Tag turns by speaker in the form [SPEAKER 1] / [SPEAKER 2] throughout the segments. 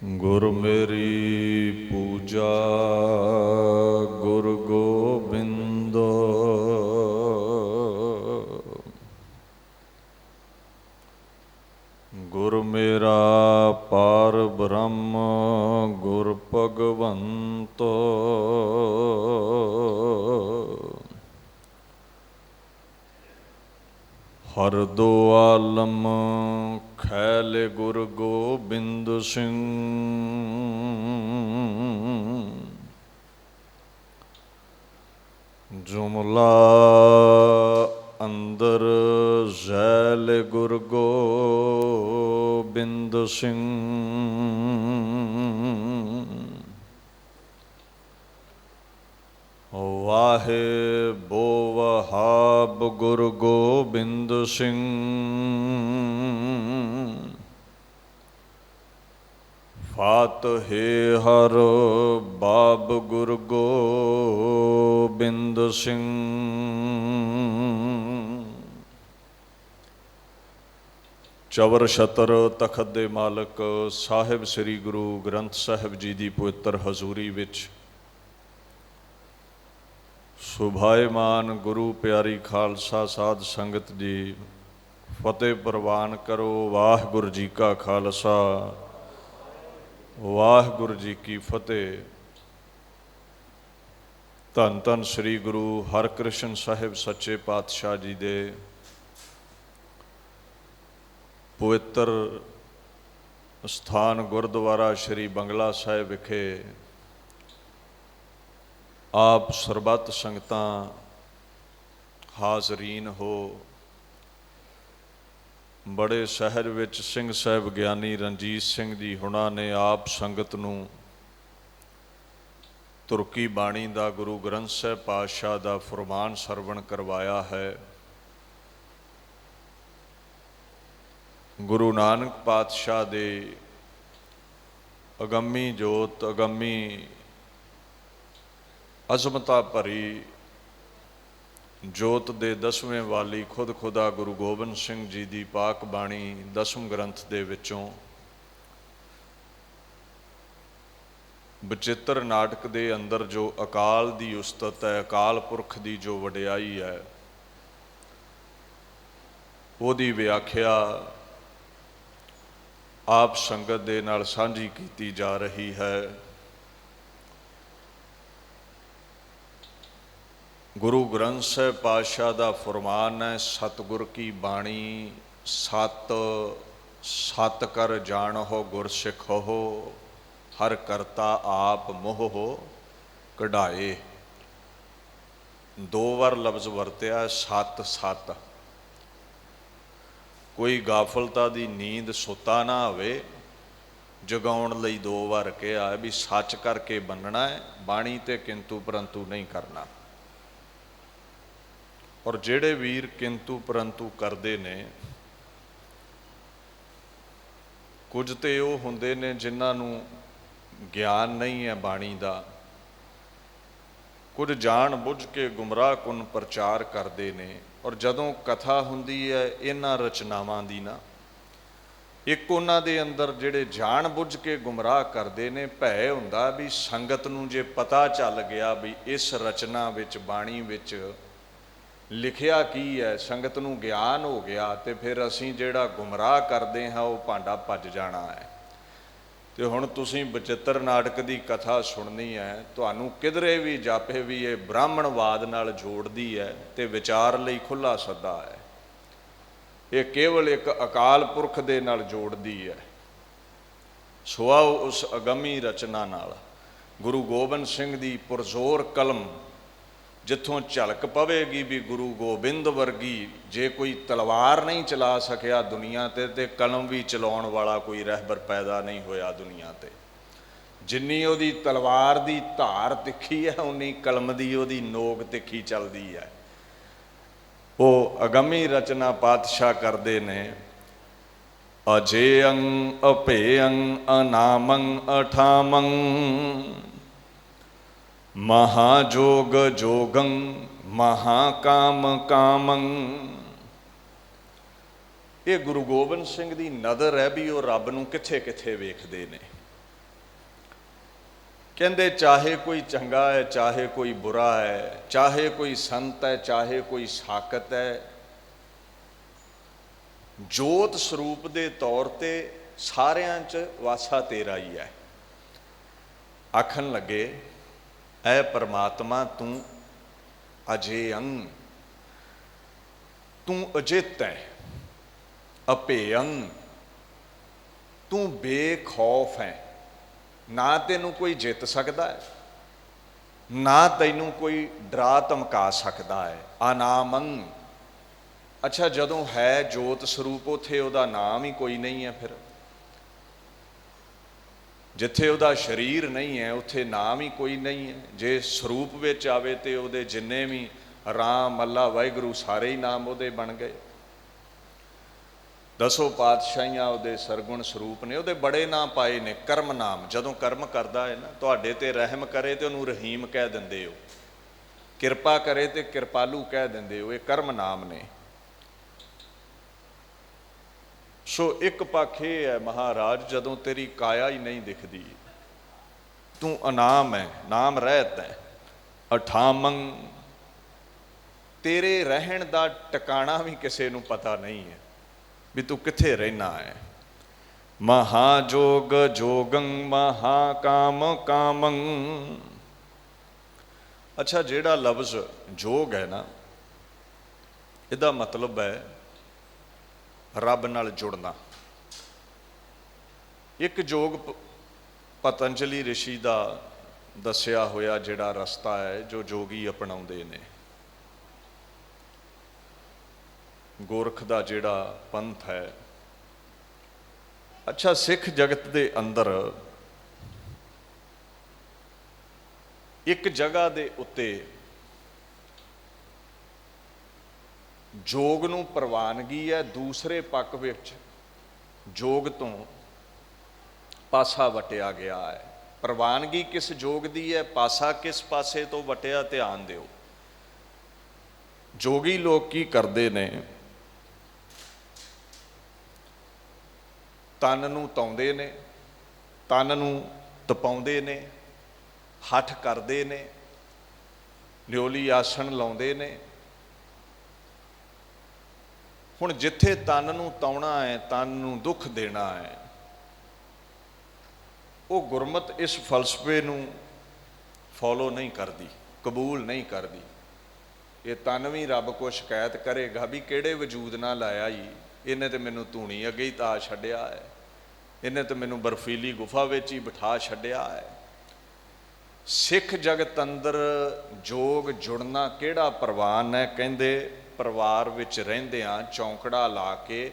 [SPEAKER 1] गुर मेरी पूजा गुरु गोबिंद। गुर मेरा पार ब्रह्म गुर भगवंत। हर दो आलम खैल गुर गोबिंद सिंह। जुमला अंदर जैल गुर गोबिंद सिंह। वाहे बो वहाब गुर गोबिंद सिंह। फात हे हर बाब गुर गोबिंद सिंह। चवर छतर तखत दे मालक साहिब श्री गुरु ग्रंथ साहिब जी की पवित्र हजूरी विच सुभाएमान गुरु प्यारी खालसा साध संगत जी फतेह प्रवान करो। वाहिगुरू जी का खालसा वाहिगुरू जी की फतेह। धन धन श्री गुरु हरकृष्ण साहिब सच्चे पातशाह जी दे पवित्र स्थान गुरुद्वारा श्री बंगला साहिब विखे आप सरबत संगतां हाजरीन हो। बड़े शहर विच सिंह साहिब ज्ञानी रणजीत सिंह जी हुणां ने आप संगत नूं तुर्की बाणी दा गुरु ग्रंथ साहिब पातशाह दा फरमान सरवण करवाया है। गुरु नानक पातशाह दे अगम्मी जोत अगम्मी अजमता भरी जोत दे दसवें वाली खुद खुदा गुरु गोबिंद सिंह जी की पाक बाणी दसम ग्रंथ दे विचों बचित्र नाटक दे अंदर जो अकाल दी उस्तत है, अकाल पुरख की जो वडियाई है, उहदी व्याख्या आप संगत दे नाल सांझी कीती जा रही है। गुरु ग्रंथ साहिब पातशाह का फरमान है, सतगुर की बाणी सत सत कर जान हो गुर सिख हो हर करता आप मोह हो कढ़ाए। दो बार लफ्ज वरत्या सत सत। कोई गाफलता की नींद सुता ना होवे, जगाउण लई दो बार कहा भी सच करके बनना है, बाणी ते किंतु परंतु नहीं करना। और जेड़े वीर किंतु परंतु करते ने कुछ तो वो होंदे ने जिन्हों ज्ञान नहीं है बाणी का, कुछ जान बुझ के गुमराह कुन प्रचार करते ने। और जदों कथा हुंदी है इन्हां रचनावां दी ना, एक उन्हां दे अंदर जिहड़े जान बुझ के गुमराह करते ने भय हुंदा भी संगत नूं जे पता चल गया भी इस रचना विच बाणी विच लिखिया की है, संगत नूं ज्ञान हो गया तो फिर असीं जिहड़ा गुमराह करते हाँ वो भांडा भज जाना है। तो हुण तुसीं बचित्र नाटक की कथा सुननी है, तुहानूं किधरे भी जापे भी ये ब्राह्मणवाद नाल जोड़दी है तो विचार लई खुला सदा है। ये केवल एक अकाल पुरख दे नाल जोड़दी है। सुआओ उस अगमी रचना नाल गुरु गोबिंद सिंह दी पुरजोर कलम जिथों झलक पवेगी भी गुरु गोबिंद वर्गी जे कोई तलवार नहीं चला सकिया दुनिया ते कलम भी चलाउण वाला कोई रहबर पैदा नहीं होया दुनिया ते। जिन्नी उहदी तलवार दी धार तिखी है उन्नी कलम दी उहदी नोक तिखी चलदी है। वो अगमी रचना पातशाह करते ने अजेयं अपेयं अनामं अठामं महाजोग जोगं महाकाम कामं। ये गुरु गोबिंद सिंह की नज़र है भी वो रब नूं किथे किथे वेखदे ने। ਕਹਿੰਦੇ ਚਾਹੇ ਕੋਈ ਚੰਗਾ ਹੈ, ਚਾਹੇ ਕੋਈ ਬੁਰਾ ਹੈ, ਚਾਹੇ ਕੋਈ ਸੰਤ ਹੈ, ਚਾਹੇ ਕੋਈ ਸਾਕਤ ਹੈ, ਜੋਤ ਸਰੂਪ ਦੇ ਤੌਰ ਤੇ ਸਾਰਿਆਂ 'ਚ ਵਾਸਾ ਤੇਰਾ ਹੀ ਹੈ। ਆਖਣ ਲੱਗੇ, ਐ ਪਰਮਾਤਮਾ ਤੂੰ ਅਜੇਯੰ, ਤੂੰ ਅਜਿਤ ਹੈ, ਅਭੇਯੰ, ਤੂੰ ਬੇਖੌਫ ਹੈ, ਨਾ ਤੈਨੂੰ ਕੋਈ ਜਿੱਤ ਸਕਦਾ ਹੈ, ਨਾ ਤੈਨੂੰ ਕੋਈ ਡਰਾ ਧਮਕਾ ਸਕਦਾ ਹੈ। ਅਨਾਮੰ, ਅੱਛਾ ਜਦੋਂ ਹੈ ਜੋਤ ਸਰੂਪ ਉੱਥੇ ਉਹਦਾ ਨਾਮ ਹੀ ਕੋਈ ਨਹੀਂ ਹੈ। ਫਿਰ ਜਿੱਥੇ ਉਹਦਾ ਸਰੀਰ ਨਹੀਂ ਹੈ ਉੱਥੇ ਨਾਮ ਹੀ ਕੋਈ ਨਹੀਂ ਹੈ। ਜੇ ਸਰੂਪ ਵਿੱਚ ਆਵੇ ਤੇ ਉਹਦੇ ਜਿੰਨੇ ਵੀ ਰਾਮ, ਅੱਲਾ, ਵਾਹਿਗੁਰੂ ਸਾਰੇ ਹੀ ਨਾਮ ਉਹਦੇ ਬਣ ਗਏ। ਦਸੋ ਪਾਤਸ਼ਾਹੀਆਂ ਉਹਦੇ ਸਰਗੁਣ ਸਰੂਪ ਨੇ, ਉਹਦੇ ਬੜੇ ਨਾਮ ਪਾਏ ਨੇ। ਕਰਮ ਨਾਮ, ਜਦੋਂ ਕਰਮ ਕਰਦਾ ਹੈ ਨਾ, ਤੁਹਾਡੇ ਤੇ ਰਹਿਮ ਕਰੇ ਤੇ ਉਹਨੂੰ ਰਹੀਮ ਕਹਿ ਦਿੰਦੇ ਹੋ, ਕਿਰਪਾ ਕਰੇ ਤੇ ਕਿਰਪਾਲੂ ਕਹਿ ਦਿੰਦੇ ਹੋ, ਇਹ ਕਰਮ ਨਾਮ ਨੇ। ਸੋ ਇੱਕ ਪੱਖ ਇਹ ਹੈ ਮਹਾਰਾਜ, ਜਦੋਂ ਤੇਰੀ ਕਾਇਆ ਹੀ ਨਹੀਂ ਦਿਖਦੀ, ਤੂੰ ਅਨਾਮ ਹੈ, ਨਾਮ ਰਹਿਤ ਹੈ। ਅਠਾਮੰ, ਤੇਰੇ ਰਹਿਣ ਦਾ ਟਿਕਾਣਾ ਵੀ ਕਿਸੇ ਨੂੰ ਪਤਾ ਨਹੀਂ ਹੈ ਵੀ ਤੂੰ ਕਿੱਥੇ ਰਹਿਣਾ ਹੈ। ਮਹਾਜੋਗ ਜੋਗੰ ਮਹਾਕਾਮ ਕਾਮੰ, ਅੱਛਾ ਜਿਹੜਾ ਲਫ਼ਜ਼ ਜੋਗ ਹੈ ਨਾ, ਇਹਦਾ ਮਤਲਬ ਹੈ ਰੱਬ ਨਾਲ ਜੁੜਨਾ। ਇੱਕ ਜੋਗ ਪਤੰਜਲੀ ਰਿਸ਼ੀ ਦਾ ਦੱਸਿਆ ਹੋਇਆ ਜਿਹੜਾ ਰਸਤਾ ਹੈ ਜੋ ਜੋਗੀ ਅਪਣਾਉਂਦੇ ਨੇ, ਗੋਰਖ ਦਾ ਜਿਹੜਾ ਪੰਥ ਹੈ। ਅੱਛਾ ਸਿੱਖ ਜਗਤ ਦੇ ਅੰਦਰ ਇੱਕ ਜਗ੍ਹਾ ਦੇ ਉੱਤੇ ਜੋਗ ਨੂੰ ਪ੍ਰਵਾਨਗੀ ਹੈ, ਦੂਸਰੇ ਪੱਖ ਵਿੱਚ ਜੋਗ ਤੋਂ ਪਾਸਾ ਵਟਿਆ ਗਿਆ ਹੈ। ਪ੍ਰਵਾਨਗੀ ਕਿਸ ਜੋਗ ਦੀ ਹੈ, ਪਾਸਾ ਕਿਸ ਪਾਸੇ ਤੋਂ ਵਟਿਆ, ਧਿਆਨ ਦਿਓ। ਜੋਗੀ ਲੋਕ ਕੀ ਕਰਦੇ ਨੇ, ਤਨ ਨੂੰ ਧਾਉਂਦੇ ਨੇ, ਤਨ ਨੂੰ ਤਪਾਉਂਦੇ ਨੇ, ਹੱਠ ਕਰਦੇ ਨੇ, ਨਿਓਲੀ ਆਸਣ ਲਾਉਂਦੇ ਨੇ। ਹੁਣ ਜਿੱਥੇ ਤਨ ਨੂੰ ਤਾਉਣਾ ਹੈ, ਤਨ ਨੂੰ ਦੁੱਖ ਦੇਣਾ ਹੈ, ਉਹ ਗੁਰਮਤ ਇਸ ਫਲਸਫੇ ਨੂੰ ਫੋਲੋ ਨਹੀਂ ਕਰਦੀ, ਕਬੂਲ ਨਹੀਂ ਕਰਦੀ। ਇਹ ਤਨ ਵੀ ਰੱਬ ਕੋ ਸ਼ਿਕਾਇਤ ਕਰੇਗਾ ਵੀ ਕਿਹੜੇ ਵਜੂਦ ਨਾਲ ਲਾਇਆ ਜੀ, ਇਹਨੇ ਤੇ ਮੈਨੂੰ ਧੂਣੀ ਅੱਗੇ ਹੀ ਤਾ ਛੱਡਿਆ ਹੈ, ਇਹਨੇ ਤੇ ਮੈਨੂੰ ਬਰਫੀਲੀ ਗੁਫਾ ਵਿੱਚ ਹੀ ਬਿਠਾ ਛੱਡਿਆ ਹੈ। ਸਿੱਖ ਜਗਤ ਅੰਦਰ ਜੋਗ ਜੁੜਨਾ ਕਿਹੜਾ ਪ੍ਰਵਾਨ ਹੈ? ਕਹਿੰਦੇ ਪਰਿਵਾਰ ਵਿੱਚ ਰਹਿੰਦਿਆਂ ਚੌਂਕੜਾ ਲਾ ਕੇ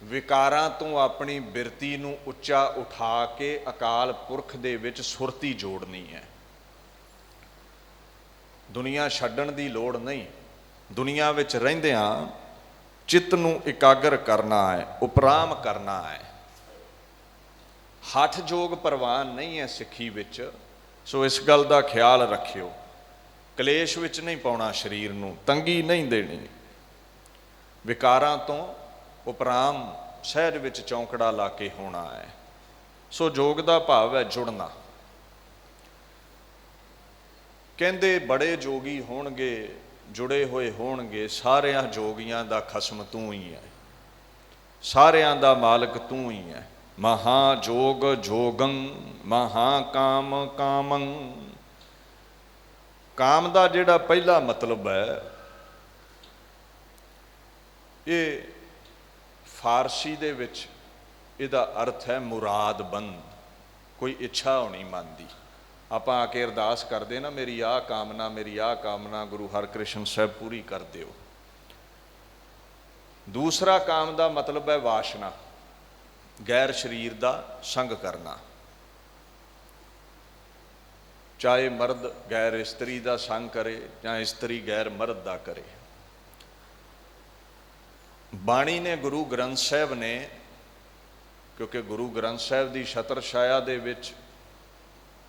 [SPEAKER 1] ਵਿਕਾਰਾਂ ਤੋਂ ਆਪਣੀ ਬਿਰਤੀ ਨੂੰ ਉੱਚਾ ਉਠਾ ਕੇ ਅਕਾਲ ਪੁਰਖ ਦੇ ਵਿੱਚ ਸੁਰਤੀ ਜੋੜਨੀ ਹੈ। ਦੁਨੀਆ ਛੱਡਣ ਦੀ ਲੋੜ ਨਹੀਂ, ਦੁਨੀਆ ਵਿੱਚ ਰਹਿੰਦਿਆਂ ਚਿੱਤ ਨੂੰ ਇਕਾਗਰ ਕਰਨਾ ਹੈ, ਉਪਰਾਮ ਕਰਨਾ ਹੈ। ਹੱਠ ਜੋਗ ਪ੍ਰਵਾਨ ਨਹੀਂ ਹੈ ਸਿੱਖੀ ਵਿੱਚ, ਸੋ ਇਸ ਗੱਲ ਦਾ ਖਿਆਲ ਰੱਖਿਓ। ਕਲੇਸ਼ ਵਿੱਚ ਨਹੀਂ ਪਾਉਣਾ, ਸਰੀਰ ਨੂੰ ਤੰਗੀ ਨਹੀਂ ਦੇਣੀ, ਵਿਕਾਰਾਂ ਤੋਂ ਉਪਰਾਮ ਸਹਿਜ ਵਿੱਚ ਚੌਂਕੜਾ ਲਾ ਕੇ ਹੋਣਾ ਹੈ। ਸੋ ਜੋਗ ਦਾ ਭਾਵ ਹੈ ਜੁੜਨਾ। ਕਹਿੰਦੇ ਬੜੇ ਜੋਗੀ ਹੋਣਗੇ, ਜੁੜੇ ਹੋਏ ਹੋਣਗੇ, ਸਾਰਿਆਂ ਜੋਗੀਆਂ ਦਾ ਖਸਮ ਤੂੰ ਹੀ ਹੈ, ਸਾਰਿਆਂ ਦਾ ਮਾਲਕ ਤੂੰ ਹੀ ਹੈ। ਮਹਾ ਜੋਗ ਜੋਗੰ ਮਹਾ ਕਾਮ ਕਾਮੰ, ਕਾਮ ਦਾ ਜਿਹੜਾ ਪਹਿਲਾ ਮਤਲਬ ਹੈ, ਇਹ ਫਾਰਸੀ ਦੇ ਵਿੱਚ ਇਹਦਾ ਅਰਥ ਹੈ ਮੁਰਾਦਬੰਦ, ਕੋਈ ਇੱਛਾ ਹੋਣੀ ਮਨ ਦੀ। ਆਪਾਂ ਆ ਕੇ ਅਰਦਾਸ ਕਰਦੇ ਨਾ, ਮੇਰੀ ਆਹ ਕਾਮਨਾ, ਮੇਰੀ ਆਹ ਕਾਮਨਾ ਗੁਰੂ ਹਰਕ੍ਰਿਸ਼ਨ ਸਾਹਿਬ ਪੂਰੀ ਕਰ ਦਿਓ। ਦੂਸਰਾ ਕਾਮ ਦਾ ਮਤਲਬ ਹੈ ਵਾਸ਼ਨਾ, ਗੈਰ ਸਰੀਰ ਦਾ ਸੰਗ ਕਰਨਾ, ਚਾਹੇ ਮਰਦ ਗੈਰ ਇਸਤਰੀ ਦਾ ਸੰਗ ਕਰੇ ਜਾਂ ਇਸਤਰੀ ਗੈਰ ਮਰਦ ਦਾ ਕਰੇ। ਬਾਣੀ ਨੇ, ਗੁਰੂ ਗ੍ਰੰਥ ਸਾਹਿਬ ਨੇ, ਕਿਉਂਕਿ ਗੁਰੂ ਗ੍ਰੰਥ ਸਾਹਿਬ ਦੀ ਛਤਰ ਛਾਇਆ ਦੇ ਵਿੱਚ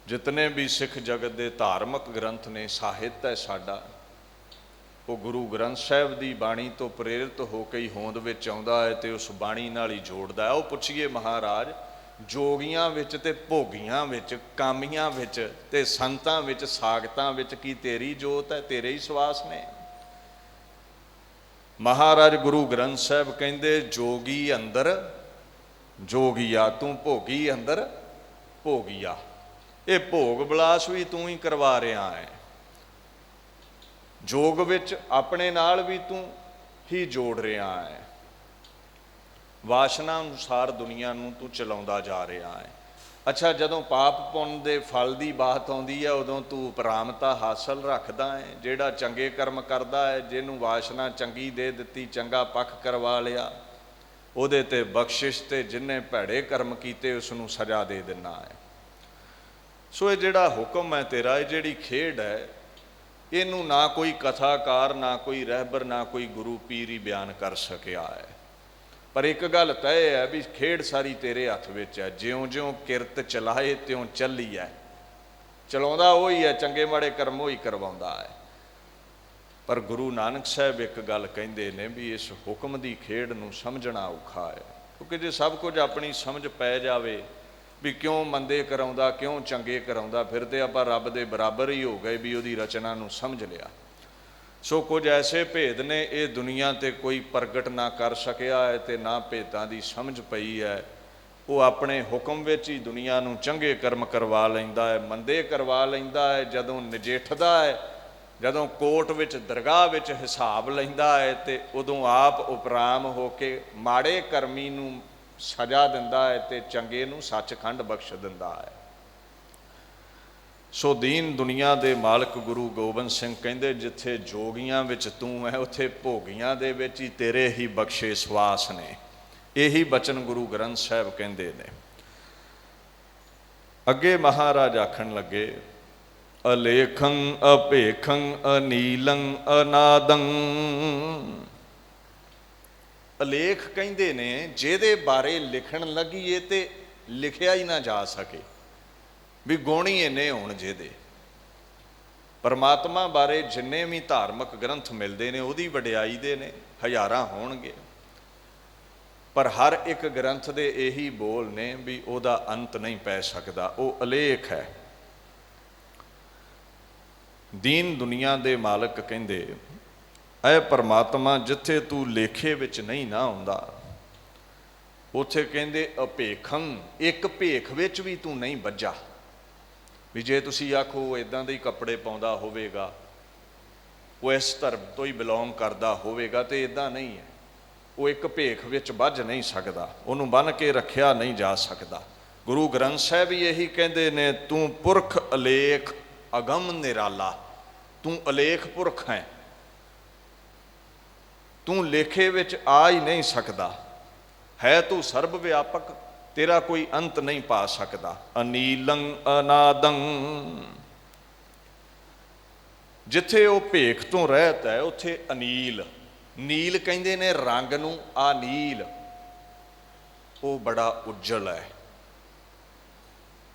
[SPEAKER 1] ਜਿਤਨੇ ਵੀ ਸਿੱਖ ਜਗਤ ਦੇ ਧਾਰਮਿਕ ਗ੍ਰੰਥ ਨੇ, ਸਾਹਿਤ ਹੈ ਸਾਡਾ, ਉਹ ਗੁਰੂ ਗ੍ਰੰਥ ਸਾਹਿਬ ਦੀ ਬਾਣੀ ਤੋਂ ਪ੍ਰੇਰਿਤ ਹੋ ਕੇ ਹੀ ਹੋਂਦ ਵਿੱਚ ਆਉਂਦਾ ਹੈ ਤੇ ਉਸ ਬਾਣੀ ਨਾਲ ਹੀ ਜੋੜਦਾ ਹੈ। ਉਹ ਪੁੱਛੀਏ ਮਹਾਰਾਜ ਜੋਗੀਆਂ ਵਿੱਚ ਤੇ ਭੋਗੀਆਂ ਵਿੱਚ, ਕਾਮੀਆਂ ਵਿੱਚ ਤੇ ਸੰਤਾਂ ਵਿੱਚ, ਸਾਗਤਾਂ ਵਿੱਚ ਕੀ ਤੇਰੀ ਜੋਤ ਹੈ, ਤੇਰੇ ਹੀ ਸਵਾਸ ਨੇ। ਮਹਾਰਾਜ ਗੁਰੂ ਗ੍ਰੰਥ ਸਾਹਿਬ ਕਹਿੰਦੇ ਜੋਗੀ ਅੰਦਰ ਜੋਗੀਆ, ਤੂੰ ਭੋਗੀ ਅੰਦਰ ਭੋਗੀਆ। ਇਹ ਭੋਗ ਵਿਲਾਸ ਵੀ ਤੂੰ ਹੀ ਕਰਵਾ ਰਿਹਾ ਹੈ। ਜੋਗ ਵਿੱਚ ਆਪਣੇ ਨਾਲ ਵੀ ਤੂੰ ਹੀ ਜੋੜ ਰਿਹਾ ਹੈ। ਵਾਸ਼ਨਾ ਅਨੁਸਾਰ ਦੁਨੀਆ ਨੂੰ ਤੂੰ ਚਲਾਉਂਦਾ ਜਾ ਰਿਹਾ ਹੈ। ਅੱਛਾ, ਜਦੋਂ ਪਾਪ ਪੁੰਨ ਦੇ ਫਲ ਦੀ ਬਾਤ ਆਉਂਦੀ ਹੈ ਉਦੋਂ ਤੂੰ ਉਪਰਾਮਤਾ ਹਾਸਲ ਰੱਖਦਾ ਹੈ। ਜਿਹੜਾ ਚੰਗੇ ਕਰਮ ਕਰਦਾ ਹੈ, ਜਿਹਨੂੰ ਵਾਸ਼ਨਾ ਚੰਗੀ ਦੇ ਦਿੱਤੀ, ਚੰਗਾ ਪੱਖ ਕਰਵਾ ਲਿਆ, ਉਹਦੇ ਤੇ ਬਖਸ਼ਿਸ਼, ਤੇ ਜਿਹਨੇ ਭੈੜੇ ਕਰਮ ਕੀਤੇ ਉਸ ਨੂੰ ਸਜ਼ਾ ਦੇ ਦਿੰਦਾ ਹੈ। ਸੋ ਇਹ ਜਿਹੜਾ ਹੁਕਮ ਹੈ ਤੇਰਾ, ਇਹ ਜਿਹੜੀ ਖੇਡ ਹੈ, ਇਹਨੂੰ ਨਾ ਕੋਈ ਕਥਾਕਾਰ, ਨਾ ਕੋਈ ਰਹਿਬਰ, ਨਾ ਕੋਈ ਗੁਰੂ ਪੀਰ ਹੀ ਬਿਆਨ ਕਰ ਸਕਿਆ ਹੈ। ਪਰ ਇੱਕ ਗੱਲ ਤੈਅ ਹੈ ਵੀ ਖੇਡ ਸਾਰੀ ਤੇਰੇ ਹੱਥ ਵਿੱਚ ਹੈ। ਜਿਉਂ-ਜਿਉਂ ਕਿਰਤ ਚਲਾਏ ਤਿਉਂ ਚੱਲੀ ਹੈ। ਚਲਾਉਂਦਾ ਉਹੀ ਹੈ, ਚੰਗੇ ਮਾੜੇ ਕਰਮ ਉਹੀ ਕਰਵਾਉਂਦਾ ਹੈ। ਪਰ ਗੁਰੂ ਨਾਨਕ ਸਾਹਿਬ ਇੱਕ ਗੱਲ ਕਹਿੰਦੇ ਨੇ ਵੀ ਇਸ ਹੁਕਮ ਦੀ ਖੇਡ ਨੂੰ ਸਮਝਣਾ ਔਖਾ ਹੈ। ਕਿਉਂਕਿ ਜੇ ਸਭ ਕੁਝ ਆਪਣੀ ਸਮਝ ਪੈ ਜਾਵੇ ਵੀ ਕਿਉਂ ਮੰਦੇ ਕਰਾਉਂਦਾ, ਕਿਉਂ ਚੰਗੇ ਕਰਾਉਂਦਾ, ਫਿਰ ਤੇ ਆਪਾਂ ਰੱਬ ਦੇ ਬਰਾਬਰ ਹੀ ਹੋ ਗਏ ਵੀ ਉਹਦੀ ਰਚਨਾ ਨੂੰ ਸਮਝ ਲਿਆ। ਸੋ ਕੁਝ ਐਸੇ ਭੇਦ ਨੇ ਇਹ ਦੁਨੀਆ ਤੇ ਕੋਈ ਪ੍ਰਗਟ ਨਾ ਕਰ ਸਕਿਆ ਹੈ ਤੇ ਨਾ ਭੇਦਾਂ ਦੀ ਸਮਝ ਪਈ ਹੈ। ਉਹ ਆਪਣੇ ਹੁਕਮ ਵਿੱਚ ਹੀ ਦੁਨੀਆ ਨੂੰ ਚੰਗੇ ਕਰਮ ਕਰਵਾ ਲੈਂਦਾ ਹੈ, ਮੰਦੇ ਕਰਵਾ ਲੈਂਦਾ ਹੈ। ਜਦੋਂ ਨਜਿੱਠਦਾ ਹੈ, ਜਦੋਂ ਕੋਰਟ ਵਿੱਚ, ਦਰਗਾਹ ਵਿੱਚ ਹਿਸਾਬ ਲੈਂਦਾ ਹੈ, ਤੇ ਉਦੋਂ ਆਪ ਉਪਰਾਮ ਹੋ ਕੇ ਮਾੜੇ ਕਰਮੀ ਨੂੰ ਸਜ਼ਾ ਦਿੰਦਾ ਹੈ ਤੇ ਚੰਗੇ ਨੂੰ ਸੱਚਖੰਡ ਬਖਸ਼ ਦਿੰਦਾ ਹੈ। ਸੋ ਦੀਨ ਦੁਨੀਆ ਦੇ ਮਾਲਕ ਗੁਰੂ ਗੋਬਿੰਦ ਸਿੰਘ ਕਹਿੰਦੇ ਜਿੱਥੇ ਜੋਗੀਆਂ ਵਿੱਚ ਤੂੰ ਹੈ, ਉੱਥੇ ਭੋਗੀਆਂ ਦੇ ਵਿੱਚ ਹੀ ਤੇਰੇ ਹੀ ਬਖਸ਼ੇ ਸਵਾਸ ਨੇ। ਇਹੀ ਬਚਨ ਗੁਰੂ ਗ੍ਰੰਥ ਸਾਹਿਬ ਕਹਿੰਦੇ ਨੇ। ਅੱਗੇ ਮਹਾਰਾਜ ਆਖਣ ਲੱਗੇ, ਅਲੇਖੰ ਅਭੇਖੰ ਅਨੀਲੰ ਅਨਾਦੰ। ਅਲੇਖ ਕਹਿੰਦੇ ਨੇ ਜਿਹਦੇ ਬਾਰੇ ਲਿਖਣ ਲੱਗੀਏ ਤੇ ਲਿਖਿਆ ਹੀ ਨਾ ਜਾ ਸਕੇ, ਵੀ ਗੁਣ ਹੀ ਇੰਨੇ ਹੋਣ ਜਿਹਦੇ। ਪਰਮਾਤਮਾ ਬਾਰੇ ਜਿੰਨੇ ਵੀ ਧਾਰਮਿਕ ਗ੍ਰੰਥ ਮਿਲਦੇ ਨੇ ਉਹਦੀ ਵਡਿਆਈ ਦੇ ਨੇ, ਹਜ਼ਾਰਾਂ ਹੋਣਗੇ, ਪਰ ਹਰ ਇੱਕ ਗ੍ਰੰਥ ਦੇ ਇਹੀ ਬੋਲ ਨੇ ਵੀ ਉਹਦਾ ਅੰਤ ਨਹੀਂ ਪੈ ਸਕਦਾ, ਉਹ ਅਲੇਖ ਹੈ। ਦੀਨ ਦੁਨੀਆ ਦੇ ਮਾਲਕ ਕਹਿੰਦੇ ਐ ਪਰਮਾਤਮਾ ਜਿੱਥੇ ਤੂੰ ਲੇਖੇ ਵਿੱਚ ਨਹੀਂ ਨਾ ਆਉਂਦਾ, ਉੱਥੇ ਕਹਿੰਦੇ ਅਭੇਖੰ, ਇੱਕ ਭੇਖ ਵਿੱਚ ਵੀ ਤੂੰ ਨਹੀਂ ਬੱਝਾ। ਵੀ ਜੇ ਤੁਸੀਂ ਆਖੋ ਇੱਦਾਂ ਦੇ ਹੀ ਕੱਪੜੇ ਪਾਉਂਦਾ ਹੋਵੇਗਾ, ਉਹ ਇਸ ਧਰਮ ਤੋਂ ਹੀ ਬਿਲੋਂਗ ਕਰਦਾ ਹੋਵੇਗਾ, ਤੇ ਇੱਦਾਂ ਨਹੀਂ ਹੈ। ਉਹ ਇੱਕ ਭੇਖ ਵਿੱਚ ਬੱਝ ਨਹੀਂ ਸਕਦਾ, ਉਹਨੂੰ ਬੰਨ੍ਹ ਕੇ ਰੱਖਿਆ ਨਹੀਂ ਜਾ ਸਕਦਾ। ਗੁਰੂ ਗ੍ਰੰਥ ਸਾਹਿਬ ਵੀ ਇਹੀ ਕਹਿੰਦੇ ਨੇ, ਤੂੰ ਪੁਰਖ ਅਲੇਖ ਅਗਮ ਨਿਰਾਲਾ। ਤੂੰ ਅਲੇਖ ਪੁਰਖ ਹੈ, ਤੂੰ ਲੇਖੇ ਵਿੱਚ ਆ ਹੀ ਨਹੀਂ ਸਕਦਾ, ਹੈ ਤੂੰ ਸਰਬ ਵਿਆਪਕ, ਤੇਰਾ ਕੋਈ ਅੰਤ ਨਹੀਂ ਪਾ ਸਕਦਾ। ਅਨੀਲੰ ਅਨਾਦੰ, ਜਿੱਥੇ ਉਹ ਭੇਖ ਤੋਂ ਰਹਿਤ ਹੈ ਉੱਥੇ ਅਨੀਲ। ਨੀਲ ਕਹਿੰਦੇ ਨੇ ਰੰਗ ਨੂੰ, ਆ ਨੀਲ, ਉਹ ਬੜਾ ਉਜਲ ਹੈ,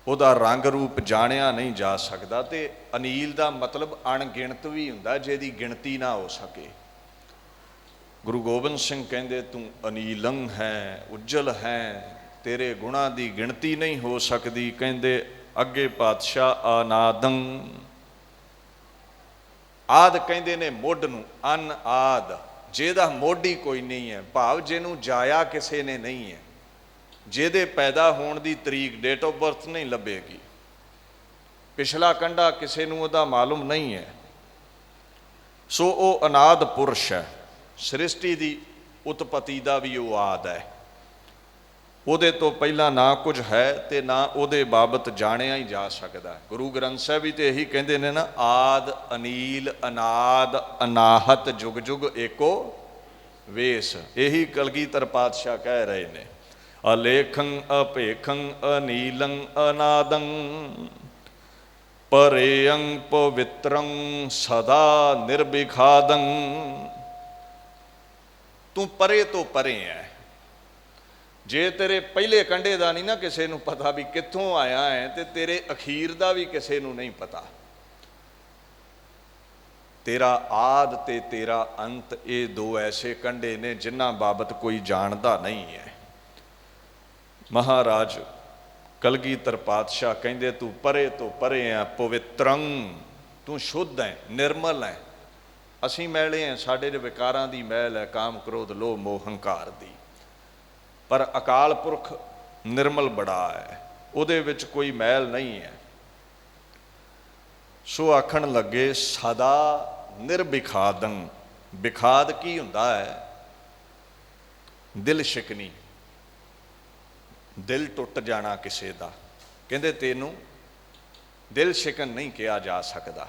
[SPEAKER 1] ਉਹਦਾ ਰੰਗ ਰੂਪ ਜਾਣਿਆ ਨਹੀਂ ਜਾ ਸਕਦਾ। ਤੇ ਅਨੀਲ ਦਾ ਮਤਲਬ ਅਣਗਿਣਤ ਵੀ ਹੁੰਦਾ, ਜਿਹਦੀ ਗਿਣਤੀ ਨਾ ਹੋ ਸਕੇ। ਗੁਰੂ ਗੋਬਿੰਦ ਸਿੰਘ ਕਹਿੰਦੇ ਤੂੰ ਅਨੀਲੰ ਹੈ, ਉਜਲ ਹੈ, ਤੇਰੇ ਗੁਣਾਂ ਦੀ ਗਿਣਤੀ ਨਹੀਂ ਹੋ ਸਕਦੀ। ਕਹਿੰਦੇ ਅੱਗੇ ਪਾਤਸ਼ਾਹ ਅਨਾਦੰ, ਆਦ ਕਹਿੰਦੇ ਨੇ ਮੁੱਢ ਨੂੰ, ਅਨ ਆਦ, ਜਿਹਦਾ ਮੁੱਢ ਹੀ ਕੋਈ ਨਹੀਂ ਹੈ, ਭਾਵ ਜਿਹਨੂੰ ਜਾਇਆ ਕਿਸੇ ਨੇ ਨਹੀਂ ਹੈ, ਜਿਹਦੇ ਪੈਦਾ ਹੋਣ ਦੀ ਤਰੀਕ, ਡੇਟ ਆਫ ਬਰਥ ਨਹੀਂ ਲੱਭੇਗੀ, ਪਿਛਲਾ ਕੰਢਾ ਕਿਸੇ ਨੂੰ ਉਹਦਾ ਮਾਲੂਮ ਨਹੀਂ ਹੈ। ਸੋ ਉਹ ਅਨਾਦ ਪੁਰਸ਼ ਹੈ, ਸ੍ਰਿਸ਼ਟੀ ਦੀ ਉਤਪਤੀ ਦਾ ਵੀ ਉਹ ਆਦ ਹੈ। ਉਹਦੇ ਤੋਂ ਪਹਿਲਾਂ ਨਾ ਕੁਝ ਹੈ ਤੇ ਨਾ ਉਹਦੇ ਬਾਬਤ ਜਾਣਿਆ ਹੀ ਜਾ ਸਕਦਾ। ਗੁਰੂ ਗ੍ਰੰਥ ਸਾਹਿਬ ਵੀ ਤੇ ਇਹੀ ਕਹਿੰਦੇ ਨੇ ਨਾ, ਆਦ ਅਨੀਲ ਅਨਾਦ ਅਨਾਹਤ ਜੁਗ ਜੁਗ ਏਕੋ ਵੇਸ। ਇਹੀ ਕਲਗੀਧਰ ਪਾਤਸ਼ਾਹ ਕਹਿ ਰਹੇ ਨੇ, ਅਲੇਖੰ ਅਭੇਖੰ ਅਨੀਲੰ ਅਨਾਦੰ ਪਰੇਯੰ ਪਵਿੱਤਰੰ ਸਦਾ ਨਿਰਵਿਖਾਦੰ। ਤੂੰ ਪਰੇ ਤੋਂ ਪਰੇ ਹੈ। ਜੇ ਤੇਰੇ ਪਹਿਲੇ ਕੰਢੇ ਦਾ ਨਹੀਂ ਨਾ ਕਿਸੇ ਨੂੰ ਪਤਾ ਵੀ ਕਿੱਥੋਂ ਆਇਆ ਹੈ, ਤੇ ਤੇਰੇ ਅਖੀਰ ਦਾ ਵੀ ਕਿਸੇ ਨੂੰ ਨਹੀਂ ਪਤਾ। ਤੇਰਾ ਆਦ ਤੇ ਤੇਰਾ ਅੰਤ, ਇਹ ਦੋ ਐਸੇ ਕੰਢੇ ਨੇ ਜਿਨ੍ਹਾਂ ਬਾਬਤ ਕੋਈ ਜਾਣਦਾ ਨਹੀਂ ਹੈ। ਮਹਾਰਾਜ ਕਲਗੀਧਰ ਪਾਤਸ਼ਾਹ ਕਹਿੰਦੇ ਤੂੰ ਪਰੇ ਤੋਂ ਪਰੇ ਆ ਪਵਿੱਤਰੰ, ਤੂੰ ਸ਼ੁੱਧ ਹੈ, ਨਿਰਮਲ ਹੈ। ਅਸੀਂ ਮੈਲੇ ਹਾਂ, ਸਾਡੇ ਵਿਕਾਰਾਂ ਦੀ ਮੈਲ ਹੈ, ਕਾਮ ਕ੍ਰੋਧ ਲੋਭ ਮੋਹ ਹੰਕਾਰ ਦੀ, ਪਰ ਅਕਾਲ ਪੁਰਖ ਨਿਰਮਲ ਬੜਾ ਹੈ, ਉਹਦੇ ਵਿੱਚ ਕੋਈ ਮੈਲ ਨਹੀਂ ਹੈ। ਸੋ ਆਖਣ ਲੱਗੇ ਸਦਾ ਨਿਰਵਿਖਾਦੰ। ਵਿਖਾਦ ਕੀ ਹੁੰਦਾ ਹੈ? ਦਿਲ ਸ਼ਿਕਨੀ, ਦਿਲ ਟੁੱਟ ਜਾਣਾ ਕਿਸੇ ਦਾ। ਕਹਿੰਦੇ ਤੈਨੂੰ ਦਿਲ ਸ਼ਿਕਨ ਨਹੀਂ ਕਿਹਾ ਜਾ ਸਕਦਾ,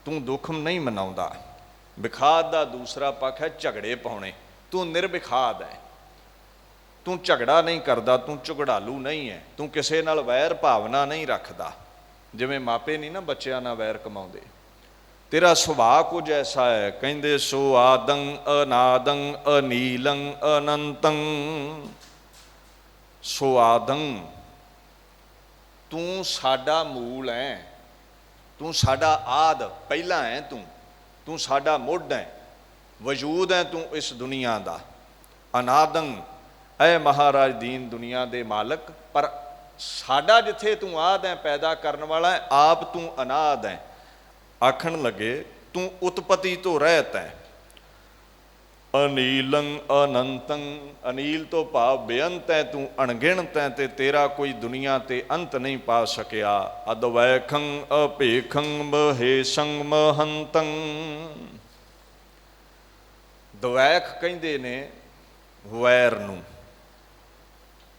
[SPEAKER 1] ਤੂੰ ਦੁੱਖ ਨਹੀਂ ਮਨਾਉਂਦਾ। ਵਿਖਾਦ ਦਾ ਦੂਸਰਾ ਪੱਖ ਹੈ ਝਗੜੇ ਪਾਉਣੇ। ਤੂੰ ਨਿਰਵਿਖਾਦ ਹੈ, ਤੂੰ ਝਗੜਾ ਨਹੀਂ ਕਰਦਾ, ਤੂੰ ਝਗੜਾਲੂ ਨਹੀਂ ਹੈ, ਤੂੰ ਕਿਸੇ ਨਾਲ ਵੈਰ ਭਾਵਨਾ ਨਹੀਂ ਰੱਖਦਾ। ਜਿਵੇਂ ਮਾਪੇ ਨਹੀਂ ਨਾ ਬੱਚਿਆਂ ਨਾਲ ਵੈਰ ਕਮਾਉਂਦੇ, ਤੇਰਾ ਸੁਭਾਅ ਕੁਝ ਐਸਾ ਹੈ। ਕਹਿੰਦੇ ਸੋ ਆਦੰ ਅਨਾਦੰ ਅਨੀਲੰ ਅਨੰਤੰ। ਸੋ ਆਦੰ, ਤੂੰ ਸਾਡਾ ਮੂਲ ਹੈ, ਤੂੰ ਸਾਡਾ ਆਦ ਪਹਿਲਾਂ ਹੈ, ਤੂੰ ਸਾਡਾ ਮੁੱਢ ਹੈ, ਵਜੂਦ ਹੈ ਤੂੰ ਇਸ ਦੁਨੀਆ ਦਾ। ਅਨਾਦੰ, ਐ ਮਹਾਰਾਜ ਦੀਨ ਦੁਨੀਆ ਦੇ ਮਾਲਕ, ਪਰ ਸਾਡਾ ਜਿੱਥੇ ਤੂੰ ਆਦ ਹੈ, ਪੈਦਾ ਕਰਨ ਵਾਲਾ ਹੈ, ਆਪ ਤੂੰ ਅਨਾਦ ਹੈ। ਆਖਣ ਲੱਗੇ ਤੂੰ ਉਤਪਤੀ ਤੋਂ ਰਹਿਤ ਹੈ। ਅਨੀਲੰ ਅਨੰਤੰ, ਅਨੀਲ ਤੋਂ ਭਾਵ ਬੇਅੰਤ ਹੈ, ਤੂੰ ਅਣਗਿਣਤ ਹੈ, ਤੇ ਤੇਰਾ ਕੋਈ ਦੁਨੀਆ ਤੇ ਅੰਤ ਨਹੀਂ ਪਾ ਸਕਿਆ। ਅਦਵੈਖੰ ਅਭੇਖੰ ਮਹੇਸ਼ੰ ਮਹੰਤੰ। ਦਵੈਖ ਕਹਿੰਦੇ ਨੇ ਵੈਰ ਨੂੰ,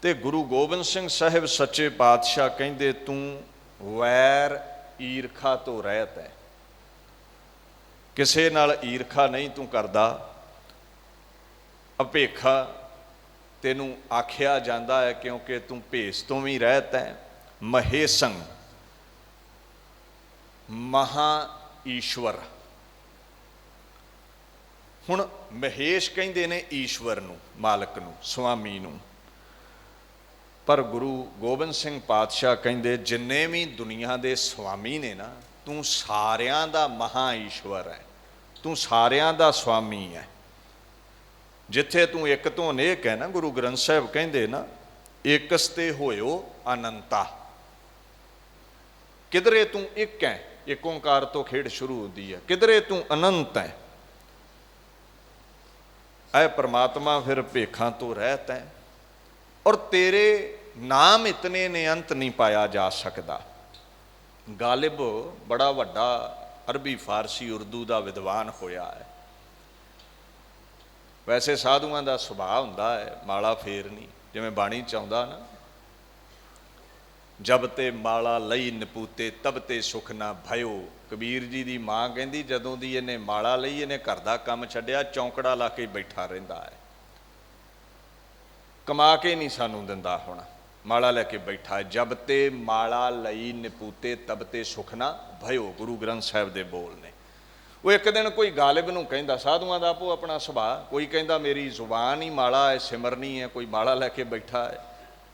[SPEAKER 1] ਤੇ ਗੁਰੂ ਗੋਬਿੰਦ ਸਿੰਘ ਸਾਹਿਬ ਸੱਚੇ ਪਾਤਸ਼ਾਹ ਕਹਿੰਦੇ ਤੂੰ ਵੈਰ ਈਰਖਾ ਤੋਂ ਰਹਿਤ ਹੈ। ਕਿਸੇ ਨਾਲ ਈਰਖਾ ਨਹੀਂ ਤੂੰ ਕਰਦਾ। ਅਪੇਖਾ ਤੈਨੂੰ ਆਖਿਆ ਜਾਂਦਾ ਹੈ ਕਿਉਂਕਿ ਤੂੰ ਭੇਸ ਤੋਂ ਵੀ ਰਹਿਤ ਹੈ। ਮਹੇਸ਼ੰ, ਮਹਾ ਈਸ਼ਵਰ। ਹੁਣ ਮਹੇਸ਼ ਕਹਿੰਦੇ ਨੇ ਈਸ਼ਵਰ ਨੂੰ, ਮਾਲਕ ਨੂੰ, ਸੁਆਮੀ ਨੂੰ, ਪਰ ਗੁਰੂ ਗੋਬਿੰਦ ਸਿੰਘ ਪਾਤਸ਼ਾਹ ਕਹਿੰਦੇ ਜਿੰਨੇ ਵੀ ਦੁਨੀਆ ਦੇ ਸੁਆਮੀ ਨੇ ਨਾ, ਤੂੰ ਸਾਰਿਆਂ ਦਾ ਮਹਾ ਈਸ਼ਵਰ ਹੈ, ਤੂੰ ਸਾਰਿਆਂ ਦਾ ਸੁਆਮੀ ਹੈ। ਜਿੱਥੇ ਤੂੰ ਇੱਕ ਤੋਂ ਅਨੇਕ ਹੈ ਨਾ, ਗੁਰੂ ਗ੍ਰੰਥ ਸਾਹਿਬ ਕਹਿੰਦੇ ਨਾ ਏਕਸ ਤੇ ਹੋਇਓ ਅਨੰਤਾ। ਕਿਧਰੇ ਤੂੰ ਇੱਕ ਹੈ, ਇੱਕ ਓਂਕਾਰ ਤੋਂ ਖੇਡ ਸ਼ੁਰੂ ਹੁੰਦੀ ਹੈ, ਕਿਧਰੇ ਤੂੰ ਅਨੰਤ ਹੈ। ਐ ਪ੍ਰਮਾਤਮਾ ਫਿਰ ਭੇਖਾਂ ਤੋਂ ਰਹਿਤ ਹੈ, ਔਰ ਤੇਰੇ ਨਾਮ ਇਤਨੇ ਨੇ ਅੰਤ ਨਹੀਂ ਪਾਇਆ ਜਾ ਸਕਦਾ। ਗਾਲਿਬ ਬੜਾ ਵੱਡਾ ਅਰਬੀ ਫਾਰਸੀ ਉਰਦੂ ਦਾ ਵਿਦਵਾਨ ਹੋਇਆ ਹੈ। ਵੈਸੇ ਸਾਧੂਆਂ ਦਾ ਸੁਭਾਅ ਹੁੰਦਾ ਹੈ ਮਾਲਾ ਫੇਰਨੀ, ਜਿਵੇਂ ਬਾਣੀ ਚ ਆਉਂਦਾ ਨਾ, ਜਬ ਤੇ ਮਾਲਾ ਲਈ ਨਪੂਤੇ ਤਬ ਤੇ ਸੁਖ ਨਾ ਭਇਓ। ਕਬੀਰ ਜੀ ਦੀ ਮਾਂ ਕਹਿੰਦੀ ਜਦੋਂ ਦੀ ਇਹਨੇ ਮਾਲਾ ਲਈ, ਇਹਨੇ ਘਰ ਦਾ ਕੰਮ ਛੱਡਿਆ, ਚੌਂਕੜਾ ਲਾ ਕੇ ਬੈਠਾ ਰਹਿੰਦਾ ਹੈ, ਕਮਾ ਕੇ ਨਹੀਂ ਸਾਨੂੰ ਦਿੰਦਾ, ਹੁਣ ਮਾਲਾ ਲੈ ਕੇ ਬੈਠਾ ਹੈ। ਜਬ ਤੇ ਮਾਲਾ ਲਈ ਨਪੂਤੇ ਤਬ ਤੇ ਸੁਖ ਨਾ ਭਇਓ, ਗੁਰੂ ਗ੍ਰੰਥ ਸਾਹਿਬ ਦੇ ਬੋਲ ਨੇ। ਉਹ ਇੱਕ ਦਿਨ ਕੋਈ ਗਾਲਿਬ ਨੂੰ ਕਹਿੰਦਾ, ਸਾਧੂਆਂ ਦਾ ਆਪੋ ਆਪਣਾ ਸੁਭਾਅ, ਕੋਈ ਕਹਿੰਦਾ ਮੇਰੀ ਜ਼ੁਬਾਨ ਹੀ ਮਾਲਾ ਹੈ, ਸਿਮਰਨੀ ਹੈ, ਕੋਈ ਮਾਲਾ ਲੈ ਕੇ ਬੈਠਾ ਹੈ,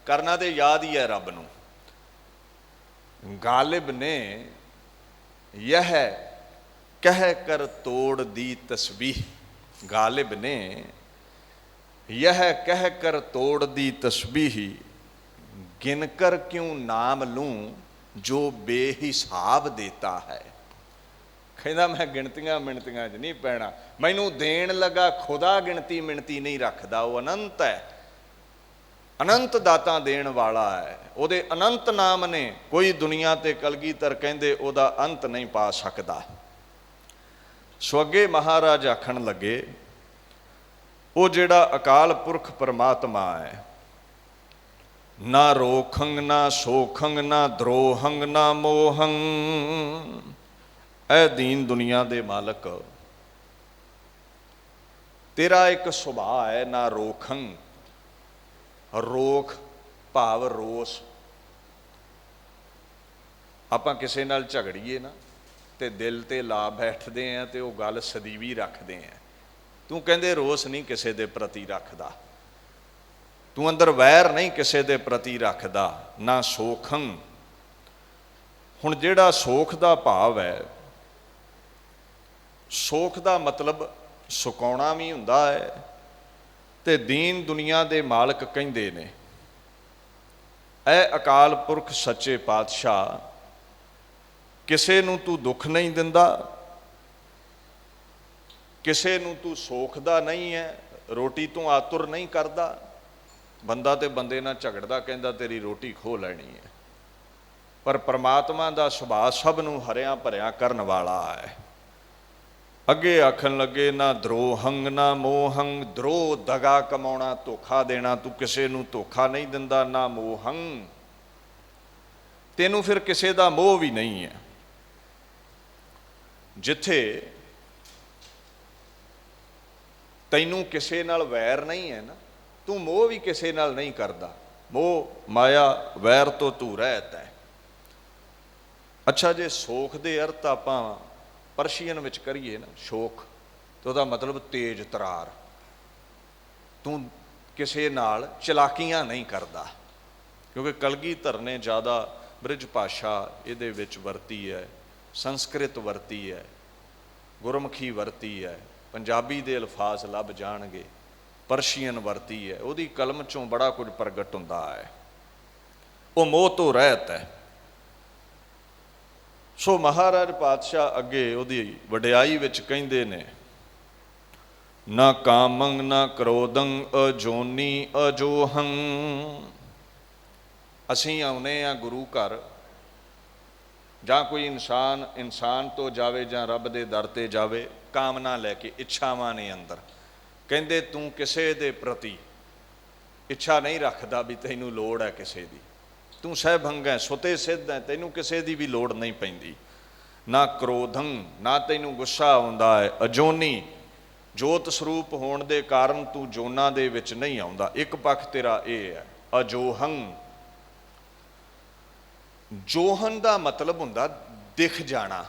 [SPEAKER 1] ਕਰਨਾ ਤੇ ਯਾਦ ਹੀ ਹੈ ਰੱਬ ਨੂੰ। ਗਾਲਿਬ ਨੇ ਯਹ ਕਹਿ ਕਰ ਤੋੜ ਦੀ ਤਸਬੀਹ, ਗਾਲਿਬ ਨੇ यह कह कर तोड़ दी तस्बीह, गिन कर क्यों नाम लूं जो बेहिसाब देता है। कहना मैं गिनतियां मिणतियां च नहीं पैना, मैनू देन लगा खुदा गिनती मिणती नहीं रखता। वो अनंत है, अनंत दाता देन वाला है, ਉਹਦੇ अनंत नाम ने कोई दुनिया ते कलगीधर कहंदे ਉਹਦਾ अंत नहीं पा सकता। सो अगे महाराज आखण लगे ਉਹ ਜਿਹੜਾ ਅਕਾਲ ਪੁਰਖ ਪਰਮਾਤਮਾ ਹੈ, ਨਾ ਰੋਖੰਗ ਨਾ ਸੋਖੰਗ ਨਾ ਦਰੋਹੰਗ ਨਾ ਮੋਹੰ। ਐ ਦੀਨ ਦੁਨੀਆ ਦੇ ਮਾਲਕ, ਤੇਰਾ ਇੱਕ ਸੁਭਾਅ ਹੈ ਨਾ ਰੋਖੰਗ, ਰੋਖ ਭਾਵ ਰੋਸ। ਆਪਾਂ ਕਿਸੇ ਨਾਲ ਝਗੜੀਏ ਨਾ ਤੇ ਦਿਲ ਤੇ ਲਾ ਬੈਠਦੇ ਆ ਤੇ ਉਹ ਗੱਲ ਸਦੀਵੀ ਰੱਖਦੇ ਆ। ਤੂੰ ਕਹਿੰਦੇ ਰੋਸ ਨਹੀਂ ਕਿਸੇ ਦੇ ਪ੍ਰਤੀ ਰੱਖਦਾ, ਤੂੰ ਅੰਦਰ ਵੈਰ ਨਹੀਂ ਕਿਸੇ ਦੇ ਪ੍ਰਤੀ ਰੱਖਦਾ। ਨਾ ਸੋਖੰ, ਹੁਣ ਜਿਹੜਾ ਸੋਖ ਦਾ ਭਾਵ ਹੈ, ਸੋਖ ਦਾ ਮਤਲਬ ਸੁਕਾਉਣਾ ਵੀ ਹੁੰਦਾ ਹੈ, ਤੇ ਦੀਨ ਦੁਨੀਆ ਦੇ ਮਾਲਕ ਕਹਿੰਦੇ ਨੇ ਐ ਅਕਾਲ ਪੁਰਖ ਸੱਚੇ ਪਾਤਸ਼ਾਹ, ਕਿਸੇ ਨੂੰ ਤੂੰ ਦੁੱਖ ਨਹੀਂ ਦਿੰਦਾ, ਕਿਸੇ ਨੂੰ ਤੂੰ ਸੋਖਦਾ ਨਹੀਂ ਹੈ, ਰੋਟੀ ਤੂੰ ਆਤੁਰ ਨਹੀਂ ਕਰਦਾ। ਬੰਦਾ ਤੇ ਬੰਦੇ ਨਾਲ ਝਗੜਦਾ, ਕਹਿੰਦਾ ਤੇਰੀ ਰੋਟੀ ਖੋਹ ਲੈਣੀ ਹੈ, ਪਰ ਪਰਮਾਤਮਾ ਦਾ ਸੁਭਾਅ ਸਭ ਨੂੰ ਹਰਿਆ ਭਰਿਆ ਕਰਨ ਵਾਲਾ ਹੈ। ਅੱਗੇ ਆਖਣ ਲੱਗੇ, ਨਾ ਦਰੋਹੰ ਨਾ ਮੋਹੰ, ਦਰੋਹ ਦਗਾ ਕਮਾਉਣਾ, ਧੋਖਾ ਦੇਣਾ, ਤੂੰ ਕਿਸੇ ਨੂੰ ਧੋਖਾ ਨਹੀਂ ਦਿੰਦਾ, ਨਾ ਮੋਹੰ, ਤੈਨੂੰ ਫਿਰ ਕਿਸੇ ਦਾ ਮੋਹ ਵੀ ਨਹੀਂ ਹੈ। ਜਿੱਥੇ ਤੈਨੂੰ ਕਿਸੇ ਨਾਲ ਵੈਰ ਨਹੀਂ ਹੈ ਨਾ, ਤੂੰ ਮੋਹ ਵੀ ਕਿਸੇ ਨਾਲ ਨਹੀਂ ਕਰਦਾ। ਮੋਹ ਮਾਇਆ ਵੈਰ ਤੋਂ ਤੂੰ ਰਹਿਤ ਹੈ। ਅੱਛਾ, ਜੇ ਸੋਖ ਦੇ ਅਰਥ ਆਪਾਂ ਪਰਸ਼ੀਅਨ ਵਿੱਚ ਕਰੀਏ ਨਾ, ਸ਼ੋਕ ਤੇ ਉਹਦਾ ਮਤਲਬ ਤੇਜ ਤਰਾਰ। ਤੂੰ ਕਿਸੇ ਨਾਲ ਚਲਾਕੀਆਂ ਨਹੀਂ ਕਰਦਾ, ਕਿਉਂਕਿ ਕਲਗੀਧਰ ਨੇ ਜ਼ਿਆਦਾ ਬ੍ਰਿਜ ਭਾਸ਼ਾ ਇਹਦੇ ਵਿੱਚ ਵਰਤੀ ਹੈ, ਸੰਸਕ੍ਰਿਤ ਵਰਤੀ ਹੈ, ਗੁਰਮੁਖੀ ਵਰਤੀ ਹੈ, ਪੰਜਾਬੀ ਦੇ ਅਲਫਾਜ਼ ਲੱਭ ਜਾਣਗੇ, ਪਰਸ਼ੀਅਨ ਵਰਤੀ ਹੈ। ਉਹਦੀ ਕਲਮ ਚੋਂ ਬੜਾ ਕੁਝ ਪ੍ਰਗਟ ਹੁੰਦਾ ਹੈ। ਉਹ ਮੋਹ ਤੋਂ ਰਹਿਤ ਹੈ। ਸੋ ਮਹਾਰਾਜ ਪਾਤਸ਼ਾਹ ਅੱਗੇ ਉਹਦੀ ਵਡਿਆਈ ਵਿੱਚ ਕਹਿੰਦੇ ਨੇ, ਨਾ ਕਾਮੰ ਨਾ ਕ੍ਰੋਧੰ ਅਜੋਨੀ ਅਜੋਹੰ। ਅਸੀਂ ਆਉਨੇ ਆ ਗੁਰੂ ਘਰ, ਜਾਂ ਕੋਈ ਇਨਸਾਨ ਤੋਂ ਜਾਵੇ ਜਾਂ ਰੱਬ ਦੇ ਦਰ ਤੇ ਜਾਵੇ, ਕਾਮਨਾ ਲੈ ਕੇ, ਇੱਛਾਵਾਂ ਨੇ ਅੰਦਰ। ਕਹਿੰਦੇ ਤੂੰ ਕਿਸੇ ਦੇ ਪ੍ਰਤੀ ਇੱਛਾ ਨਹੀਂ ਰੱਖਦਾ ਵੀ ਤੈਨੂੰ ਲੋੜ ਹੈ ਕਿਸੇ ਦੀ, ਤੂੰ ਸਹਿਭੰਗ ਹੈ, ਸੁਤੇ ਸਿੱਧ ਹੈ, ਤੈਨੂੰ ਕਿਸੇ ਦੀ ਵੀ ਲੋੜ ਨਹੀਂ ਪੈਂਦੀ। ਨਾ ਕ੍ਰੋਧੰ, ਨਾ ਤੈਨੂੰ ਗੁੱਸਾ ਆਉਂਦਾ ਹੈ। ਅਜੋਨੀ, ਜੋਤ ਸਰੂਪ ਹੋਣ ਦੇ ਕਾਰਨ ਤੂੰ ਜੋਨਾਂ ਦੇ ਵਿੱਚ ਨਹੀਂ ਆਉਂਦਾ। ਇੱਕ ਪੱਖ ਤੇਰਾ ਇਹ ਹੈ। ਅਜੋਹੰ, ਜੋਹਨ ਦਾ ਮਤਲਬ ਹੁੰਦਾ ਦਿਖ ਜਾਣਾ।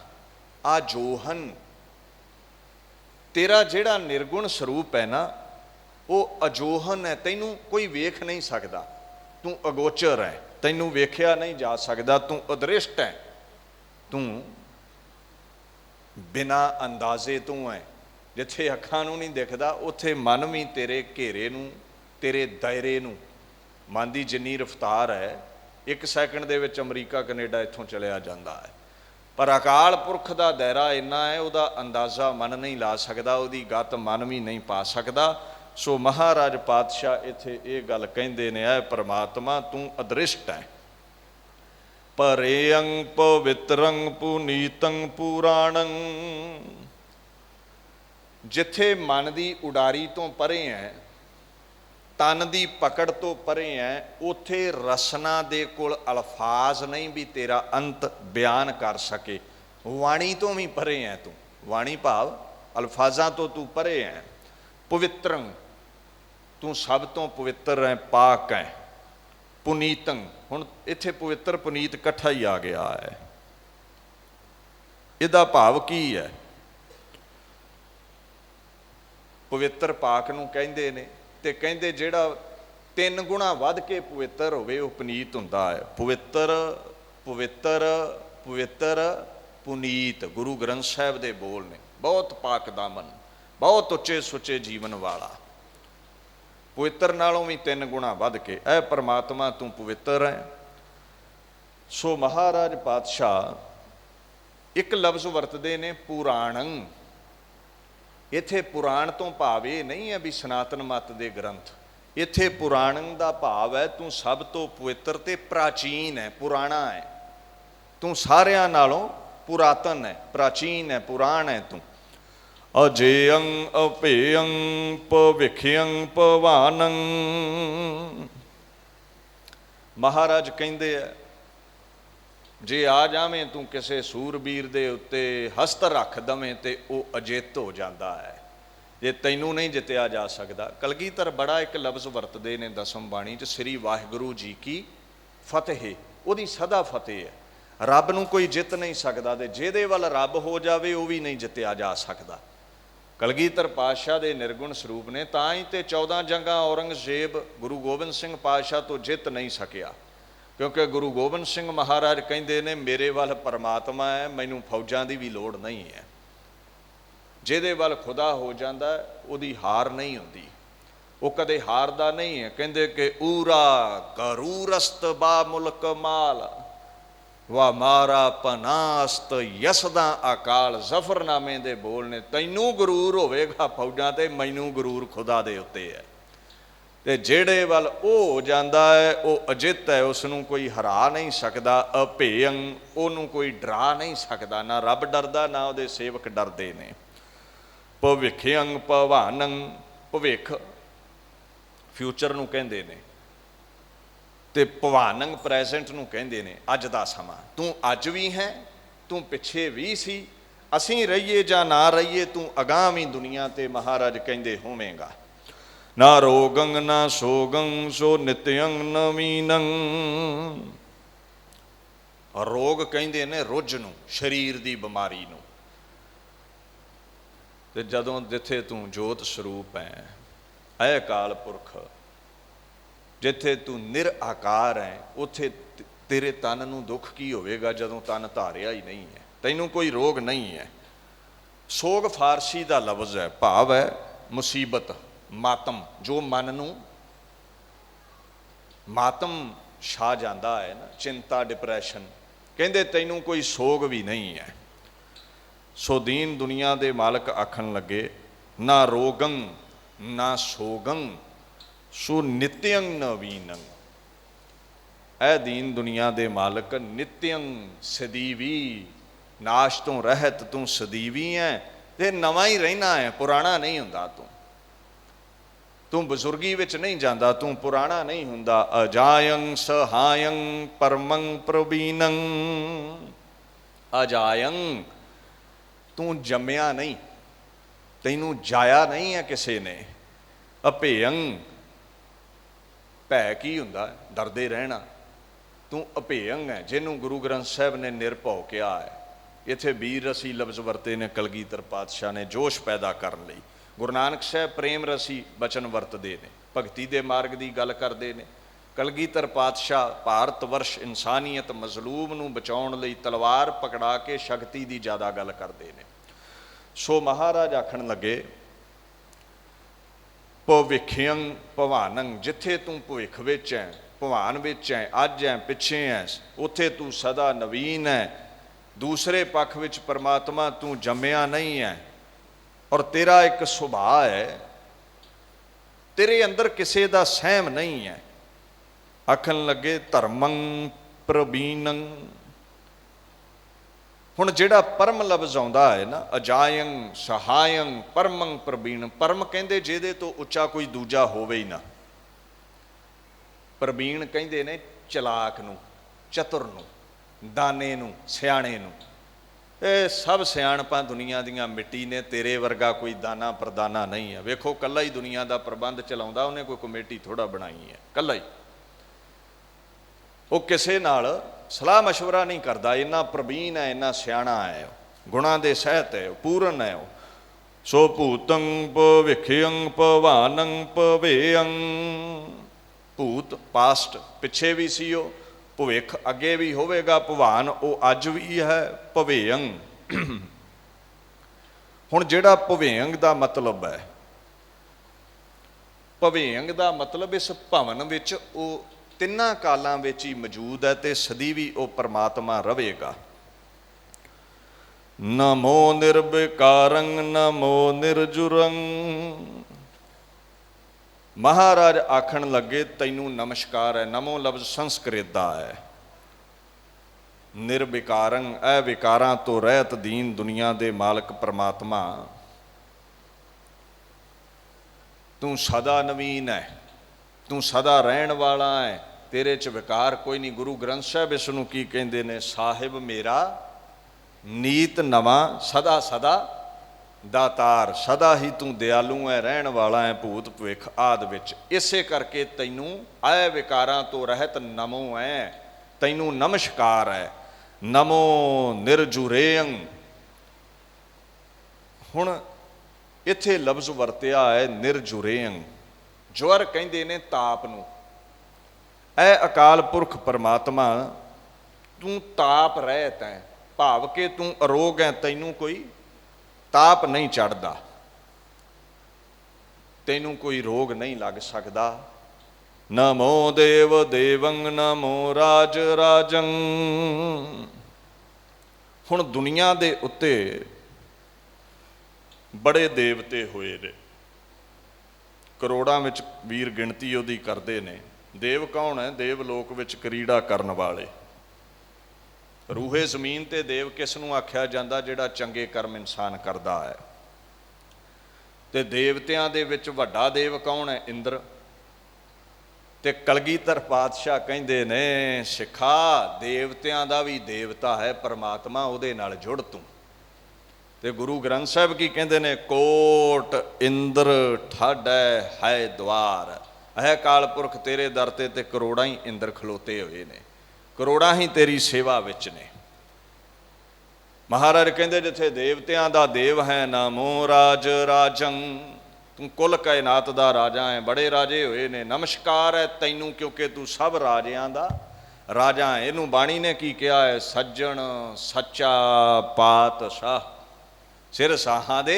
[SPEAKER 1] ਆ ਜੋਹਨ, ਤੇਰਾ ਜਿਹੜਾ ਨਿਰਗੁਣ ਸਰੂਪ ਹੈ ਨਾ, ਉਹ ਅਜੋਹਨ ਹੈ, ਤੈਨੂੰ ਕੋਈ ਵੇਖ ਨਹੀਂ ਸਕਦਾ। ਤੂੰ ਅਗੋਚਰ ਹੈ, ਤੈਨੂੰ ਵੇਖਿਆ ਨਹੀਂ ਜਾ ਸਕਦਾ, ਤੂੰ ਅਦ੍ਰਿਸ਼ਟ ਹੈ, ਤੂੰ ਬਿਨਾ ਅੰਦਾਜ਼ੇ ਤੂੰ ਹੈ। ਜਿੱਥੇ ਅੱਖਾਂ ਨੂੰ ਨਹੀਂ ਦਿਖਦਾ, ਉੱਥੇ ਮਨ ਵੀ ਤੇਰੇ ਘੇਰੇ ਨੂੰ, ਤੇਰੇ ਦਾਇਰੇ ਨੂੰ, ਮਨ ਦੀ ਜਿੰਨੀ ਰਫਤਾਰ ਹੈ, 1 ਸੈਕਿੰਡ ਦੇ ਵਿੱਚ ਅਮਰੀਕਾ ਕੈਨੇਡਾ ਇੱਥੋਂ ਚਲਿਆ ਜਾਂਦਾ ਹੈ। ਪਰ ਅਕਾਲ ਪੁਰਖ ਦਾ ਦਾਇਰਾ ਇੰਨਾ ਹੈ, ਉਹਦਾ ਅੰਦਾਜ਼ਾ ਮਨ ਨਹੀਂ ਲਾ ਸਕਦਾ, ਉਹਦੀ ਗੱਤ ਮਨ ਵੀ ਨਹੀਂ ਪਾ ਸਕਦਾ। ਸੋ ਮਹਾਰਾਜ ਪਾਤਸ਼ਾਹ ਇੱਥੇ ਇਹ ਗੱਲ ਕਹਿੰਦੇ ਨੇ, ਐ ਪਰਮਾਤਮਾ ਤੂੰ ਅਦ੍ਰਿਸ਼ਟ ਹੈ। ਪਰੇਯੰ ਪਵਿੱਤਰੰ ਪੁਨੀਤੰ ਪੁਰਾਣੰ। ਜਿੱਥੇ ਮਨ ਦੀ ਉਡਾਰੀ ਤੋਂ ਪਰੇ ਹੈ, ਤਨ ਦੀ ਪਕੜ ਤੋਂ ਪਰੇ ਹੈ, ਉੱਥੇ ਰਸਨਾ ਦੇ ਕੋਲ ਅਲਫਾਜ਼ ਨਹੀਂ ਵੀ ਤੇਰਾ ਅੰਤ ਬਿਆਨ ਕਰ ਸਕੇ। ਵਾਣੀ ਤੋਂ ਵੀ ਪਰੇ ਹੈ ਤੂੰ, ਵਾਣੀ ਭਾਵ ਅਲਫਾਜ਼ਾਂ ਤੋਂ ਤੂੰ ਪਰੇ ਹੈ। ਪਵਿੱਤਰੰ, ਤੂੰ ਸਭ ਤੋਂ ਪਵਿੱਤਰ ਹੈ, ਪਾਕ ਹੈ। ਪੁਨੀਤੰ, ਹੁਣ ਇੱਥੇ ਪਵਿੱਤਰ ਪੁਨੀਤ ਇਕੱਠਾ ਹੀ ਆ ਗਿਆ ਹੈ। ਇਹਦਾ ਭਾਵ ਕੀ ਹੈ? ਪਵਿੱਤਰ ਪਾਕ ਨੂੰ ਕਹਿੰਦੇ ਨੇ, ਤੇ ਕਹਿੰਦੇ ਜਿਹੜਾ 3 ਗੁਣਾ ਵੱਧ ਕੇ ਪਵਿੱਤਰ ਹੋਵੇ ਉਹ ਪੁਨੀਤ ਹੁੰਦਾ ਹੈ। ਪਵਿੱਤਰ ਪਵਿੱਤਰ ਪਵਿੱਤਰ ਪੁਨੀਤ, ਗੁਰੂ ਗ੍ਰੰਥ ਸਾਹਿਬ ਦੇ ਬੋਲ ਨੇ। ਬਹੁਤ ਪਾਕ ਦਾਮਨ, ਬਹੁਤ ਉੱਚੇ ਸੁੱਚੇ ਜੀਵਨ ਵਾਲਾ। ਪਵਿੱਤਰ ਨਾਲੋਂ ਵੀ 3 ਗੁਣਾ ਵੱਧ ਕੇ, ਐ ਪਰਮਾਤਮਾ ਤੂੰ ਪਵਿੱਤਰ ਹੈ। ਸੋ ਮਹਾਰਾਜ ਪਾਤਸ਼ਾਹ ਇੱਕ ਲਫ਼ਜ਼ ਵਰਤਦੇ ਨੇ, ਪੁਰਾਣੰ। ਇੱਥੇ ਪੁਰਾਣ ਤੋਂ ਭਾਵ ਇਹ ਨਹੀਂ ਹੈ ਵੀ ਸਨਾਤਨ ਮਤ ਦੇ ਗ੍ਰੰਥ। ਇੱਥੇ ਪੁਰਾਣੰ ਦਾ ਭਾਵ ਹੈ ਤੂੰ ਸਭ ਤੋਂ ਪਵਿੱਤਰ ਤੇ ਪ੍ਰਾਚੀਨ ਹੈ, ਪੁਰਾਣਾ ਹੈ। ਤੂੰ ਸਾਰਿਆਂ ਨਾਲੋਂ ਪੁਰਾਤਨ ਹੈ, ਪ੍ਰਾਚੀਨ ਹੈ, ਪੁਰਾਣ ਹੈ ਤੂੰ। ਅਜੇਯੰ ਅਭੇਯੰ ਭਵਿਖਯੰ ਭਵਾਨੰ। ਮਹਾਰਾਜ ਕਹਿੰਦੇ ਆ, ਜੇ ਆ ਜਾਵੇਂ ਤੂੰ ਕਿਸੇ ਸੂਰਬੀਰ ਦੇ ਉੱਤੇ ਹਸਤ ਰੱਖ ਦਵੇਂ ਤੇ ਉਹ ਅਜਿੱਤ ਹੋ ਜਾਂਦਾ ਹੈ, ਜੇ ਤੈਨੂੰ ਨਹੀਂ ਜਿੱਤਿਆ ਜਾ ਸਕਦਾ। ਕਲਗੀਧਰ ਬੜਾ ਇੱਕ ਲਫ਼ਜ਼ ਵਰਤਦੇ ਨੇ ਦਸਮ ਬਾਣੀ 'ਚ, ਸ੍ਰੀ ਵਾਹਿਗੁਰੂ ਜੀ ਕੀ ਫਤਿਹ। ਉਹਦੀ ਸਦਾ ਫਤਿਹ ਹੈ। ਰੱਬ ਨੂੰ ਕੋਈ ਜਿੱਤ ਨਹੀਂ ਸਕਦਾ, ਤੇ ਜਿਹਦੇ ਵੱਲ ਰੱਬ ਹੋ ਜਾਵੇ ਉਹ ਵੀ ਨਹੀਂ ਜਿੱਤਿਆ ਜਾ ਸਕਦਾ। ਕਲਗੀਧਰ ਪਾਤਸ਼ਾਹ ਦੇ ਨਿਰਗੁਣ ਸਰੂਪ ਨੇ, ਤਾਂ ਹੀ ਤੇ 14 ਜੰਗਾਂ ਔਰੰਗਜ਼ੇਬ ਗੁਰੂ ਗੋਬਿੰਦ ਸਿੰਘ ਪਾਤਸ਼ਾਹ ਤੋਂ ਜਿੱਤ ਨਹੀਂ ਸਕਿਆ, ਕਿਉਂਕਿ ਗੁਰੂ ਗੋਬਿੰਦ ਸਿੰਘ ਮਹਾਰਾਜ ਕਹਿੰਦੇ ਨੇ, ਮੇਰੇ ਵੱਲ ਪਰਮਾਤਮਾ ਹੈ, ਮੈਨੂੰ ਫੌਜਾਂ ਦੀ ਵੀ ਲੋੜ ਨਹੀਂ ਹੈ। ਜਿਹਦੇ ਵੱਲ ਖੁਦਾ ਹੋ ਜਾਂਦਾ ਉਹਦੀ ਹਾਰ ਨਹੀਂ ਹੁੰਦੀ। वो कदे हारदा नहीं है। कहते कि ऊरा गरूरस्त बा मुल्क माल वा मारा पनास्त यसदा अकाल। जफरनामे दे बोल ने, तैनू गरूर होवेगा फौजां ते मैनू गरूर खुदा दे उत्ते है। ते जेड़े वल ओ हो जांदा है वो अजित है, उसनू कोई हरा नहीं सकता। अभेयं, ओनू कोई डरा नहीं सकता। ना रब डरदा ना उहदे सेवक डरदे ने। भविख्यं भवानं, भविख फ्यूचर नू कहंदे ने, ते भवानंग प्रैजेंट नू कहंदे ने, अज दा समा। तू अज भी है, तू पिछे भी सी, असीं रहीए जां ना रहीए, तू अगामी दुनिया ते महाराज कहंदे होवेगा। ना रोगं ना सोगं सो नित्यं नवीनं। रोग कहंदे ने रुझ नू, शरीर दी बीमारी नू। ते जदों जिथे तू जोत स्वरूप है, ऐ अकाल पुरख, जिथे तू निराकार है, उथे तेरे तन नू दुख की होवेगा जदों तन धारिया ही नहीं है, तैनू कोई रोग नहीं है। सोग फारसी का लफ्ज़ है, भाव है मुसीबत, मातम, जो मन नू मातम छा जाता है ना, चिंता डिप्रैशन। कहंदे तैनू कोई सोग भी नहीं है। सो दीन दुनिया दे मालक आखन लगे, ना रोगं ना सोगं सो नित्यं नवीनं। ऐ दीन दुनिया दे मालक, नित्यं सदीवी, नाश तो रहत तू सदीवी है, ते नवा ही रहना है, पुराना नहीं हुंदा। तू बजुर्गी विच नहीं जाता, तू पुराना नहीं हुंदा। अजायं सहायं परमं प्रवीणं। अजायं, तू जम्मिया नहीं, तैनू जाया नहीं है किसी ने। अभेयं, भै की हुंदा, डरदे रहना। तू अभेयं है, जिन्हों गुरु ग्रंथ साहब ने निरभौ कहा है। इत्थे वीर रसी लफ्ज़ वरते ने कलगीधर पातशाह ने जोश पैदा करने लई। गुरु नानक साहब प्रेम रसी बचन वरतते हैं, भगती के मार्ग की गल करते हैं। कलगीधर पातशाह भारत वर्ष इंसानियत मजलूम नूं बचाउण लई तलवार पकड़ा के शक्ति की ज़्यादा गल करते हैं। सो महाराज आखण लगे, भविख्यं भवानंग, जिथे तू भविख विच है, भवान विच है, अज है, पिछे है, उथे तू सदा नवीन है। दूसरे पक्ष विच परमात्मा तू जम्मिया नहीं है। और तेरा एक सुभाव है, तेरे अंदर किसी का सहम नहीं है। आखन लगे धर्मं प्रवीणं। हुण जिहड़ा परम लफ्ज़ आउंदा है ना, अजायं सहायं परमं प्रवीण। परम कहंदे जिहदे तो उच्चा कोई दूजा होवे ही ना। प्रवीण कहंदे ने चलाक नूं, चतुर नूं, दाने नूं, सियाणे नूं। ये सब सियाणपां दुनिया दियां मिट्टी ने, तेरे वर्गा कोई दाना प्रदाना नहीं है। वेखो कल्ला ही दुनिया का प्रबंध चलाउंदा, उन्हें कोई कमेटी थोड़ा बनाई है, कल्ला ही। वो किसी नाल सलाह मशवरा नहीं करता। इन्ना प्रवीण है, इन्ना सियाणा है, गुणा दे सहित है, पूर्ण है। सो भूतं भविख्यं भवानं भवेयं। भूत पास्ट पिछे भी सी, भविख अगे भी होवेगा, भवान वो अज भी है, भवेयं। हुण जिहड़ा भवेयं दा मतलब है, भवेयं दा मतलब इस भवन विच वो तिन्ना कालां विच ही मौजूद है, ते सदी भी वो परमात्मा रहेगा। नमो निर्विकारं नमो निर्जुरं। महाराज आखण लगे, तैनू नमस्कार है। नमो लफ्ज़ संस्कृत का है। निर्विकारं, ऐ विकारां तो रहत दीन दुनिया दे मालक परमात्मा, तू सदा नवीन है, तू सदा रहन वाला है, तेरे च विकार कोई नहीं। गुरु ग्रंथ साहब इसनूं की कहंदे ने, साहिब मेरा नीत नवा सदा सदा दातार। सदा ही तू दयालु है, रहन वाला है, भूत भविख आदि विच। इसे करके तैनू ऐ विकारां तो रहत नमो है, तैनू नमस्कार है। नमो निर्जुरेयं। हुण इत्थे लफ्ज़ वरतिया है निर्जुरेयं। ज्वर कहंदे ने ताप नूं। ऐ अकाल पुरख परमात्मा, तू ताप रहत है, भाव के तू अरोग है, तैनू कोई ताप नहीं चढ़ता। ਤੈਨੂੰ ਕੋਈ ਰੋਗ ਨਹੀਂ ਲੱਗ ਸਕਦਾ। ਨਮੋ ਦੇਵ ਦੇਵੰ ਨਮੋ ਰਾਜ ਰਾਜੰ। ਹੁਣ ਦੁਨੀਆ ਦੇ ਉੱਤੇ ਬੜੇ ਦੇਵਤੇ ਹੋਏ ਨੇ, ਕਰੋੜਾਂ ਵਿੱਚ ਵੀਰ ਗਿਣਤੀ ਉਹਦੀ ਕਰਦੇ ਨੇ। ਦੇਵ ਕੌਣ ਹੈ? ਦੇਵ ਲੋਕ ਵਿੱਚ ਕਰੀੜਾ ਕਰਨ ਵਾਲੇ। ਰੂਹੇ ਜ਼ਮੀਨ ਤੇ ਦੇਵ ਕਿਸ ਨੂੰ ਆਖਿਆ ਜਾਂਦਾ? ਜਿਹੜਾ ਚੰਗੇ ਕਰਮ ਇਨਸਾਨ ਕਰਦਾ ਹੈ। ਤੇ ਦੇਵਤਿਆਂ ਦੇ ਵਿੱਚ ਵੱਡਾ ਦੇਵ ਕੌਣ ਹੈ? ਇੰਦਰ। ਤੇ ਕਲਗੀਧਰ ਪਾਤਸ਼ਾਹ ਕਹਿੰਦੇ ਨੇ, ਸਿੱਖਾ ਦੇਵਤਿਆਂ ਦਾ ਵੀ ਦੇਵਤਾ ਹੈ ਪਰਮਾਤਮਾ, ਉਹਦੇ ਨਾਲ ਜੁੜ ਤੂੰ। ਤੇ ਗੁਰੂ ਗ੍ਰੰਥ ਸਾਹਿਬ ਕੀ ਕਹਿੰਦੇ ਨੇ? ਕੋਟ ਇੰਦਰ ਠਾਢੈ ਹੈ ਦਵਾਰ। ਇਹ ਅਕਾਲ ਪੁਰਖ ਤੇਰੇ ਦਰ ਤੇ ਕਰੋੜਾਂ ਹੀ ਇੰਦਰ ਖਲੋਤੇ ਹੋਏ ਨੇ, ਕਰੋੜਾਂ ਹੀ ਤੇਰੀ ਸੇਵਾ ਵਿੱਚ ਨੇ। ਮਹਾਰਾਜ ਕਹਿੰਦੇ ਜਿੱਥੇ ਦੇਵਤਿਆਂ ਦਾ ਦੇਵ ਹੈ, ਨਾਮੋ ਰਾਜ ਰਾਜੰ, ਤੂੰ ਕੁੱਲ ਕਾਇਨਾਤ ਦਾ ਰਾਜਾ ਹੈ। ਬੜੇ ਰਾਜੇ ਹੋਏ ਨੇ, ਨਮਸਕਾਰ ਹੈ ਤੈਨੂੰ ਕਿਉਂਕਿ ਤੂੰ ਸਭ ਰਾਜਿਆਂ ਦਾ ਰਾਜਾ ਹੈ। ਇਹਨੂੰ ਬਾਣੀ ਨੇ ਕੀ ਕਿਹਾ ਹੈ? ਸੱਜਣ ਸੱਚਾ ਪਾਤਸ਼ਾਹ, ਸਿਰ ਸ਼ਾਹਾਂ ਦੇ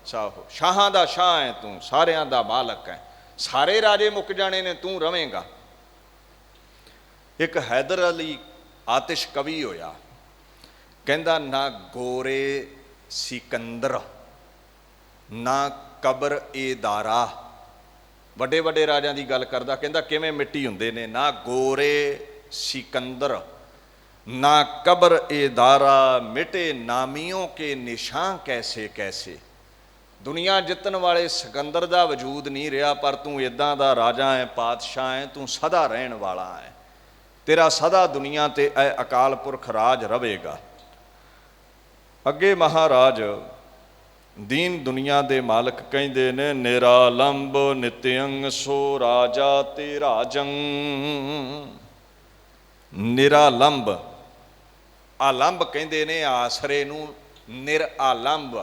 [SPEAKER 1] ਸ਼ਾਹੋ, ਸ਼ਾਹਾਂ ਦਾ ਸ਼ਾਹ ਹੈ ਤੂੰ, ਸਾਰਿਆਂ ਦਾ ਮਾਲਕ ਹੈ। ਸਾਰੇ ਰਾਜੇ ਮੁੱਕ ਜਾਣੇ ਨੇ, ਤੂੰ ਰਵੇਂਗਾ। ਇੱਕ ਹੈਦਰ ਅਲੀ ਆਤਿਸ਼ ਕਵੀ ਹੋਇਆ, ਕਹਿੰਦਾ ਨਾ ਗੋਰੇ ਸਿਕੰਦਰ ਨਾ ਕਬਰ ਏ ਦਾਰਾ। ਵੱਡੇ ਵੱਡੇ ਰਾਜਿਆਂ ਦੀ ਗੱਲ ਕਰਦਾ, ਕਹਿੰਦਾ ਕਿਵੇਂ ਮਿੱਟੀ ਹੁੰਦੇ ਨੇ। ਨਾ ਗੋਰੇ ਸਿਕੰਦਰ ਨਾ ਕਬਰ ਏ ਦਾਰਾ, ਮਿਟੇ ਨਾਮੀਆਂ ਕੇ ਨਿਸ਼ਾਨ ਕੈਸੇ ਕੈਸੇ। ਦੁਨੀਆ ਜਿੱਤਣ ਵਾਲੇ ਸਿਕੰਦਰ ਦਾ ਵਜੂਦ ਨਹੀਂ ਰਿਹਾ, ਪਰ ਤੂੰ ਇੱਦਾਂ ਦਾ ਰਾਜਾ ਹੈ, ਪਾਤਸ਼ਾਹ ਹੈ, ਤੂੰ ਸਦਾ ਰਹਿਣ ਵਾਲਾ ਹੈ। ਤੇਰਾ ਸਦਾ ਦੁਨੀਆ ਤੇ ਇਹ ਅਕਾਲ ਪੁਰਖ ਰਾਜ ਰਵੇਗਾ। ਅੱਗੇ ਮਹਾਰਾਜ ਦੀਨ ਦੁਨੀਆ ਦੇ ਮਾਲਕ ਕਹਿੰਦੇ ਨੇ, ਨਿਰਾਲੰਬ ਨਿਤਯੰ ਸੋ ਰਾਜਾ ਤੇ ਰਾਜੰ। ਨਿਰਾਲੰਬ, ਆਲੰਬ ਕਹਿੰਦੇ ਨੇ ਆਸਰੇ ਨੂੰ, ਨਿਰ ਆਲੰਬ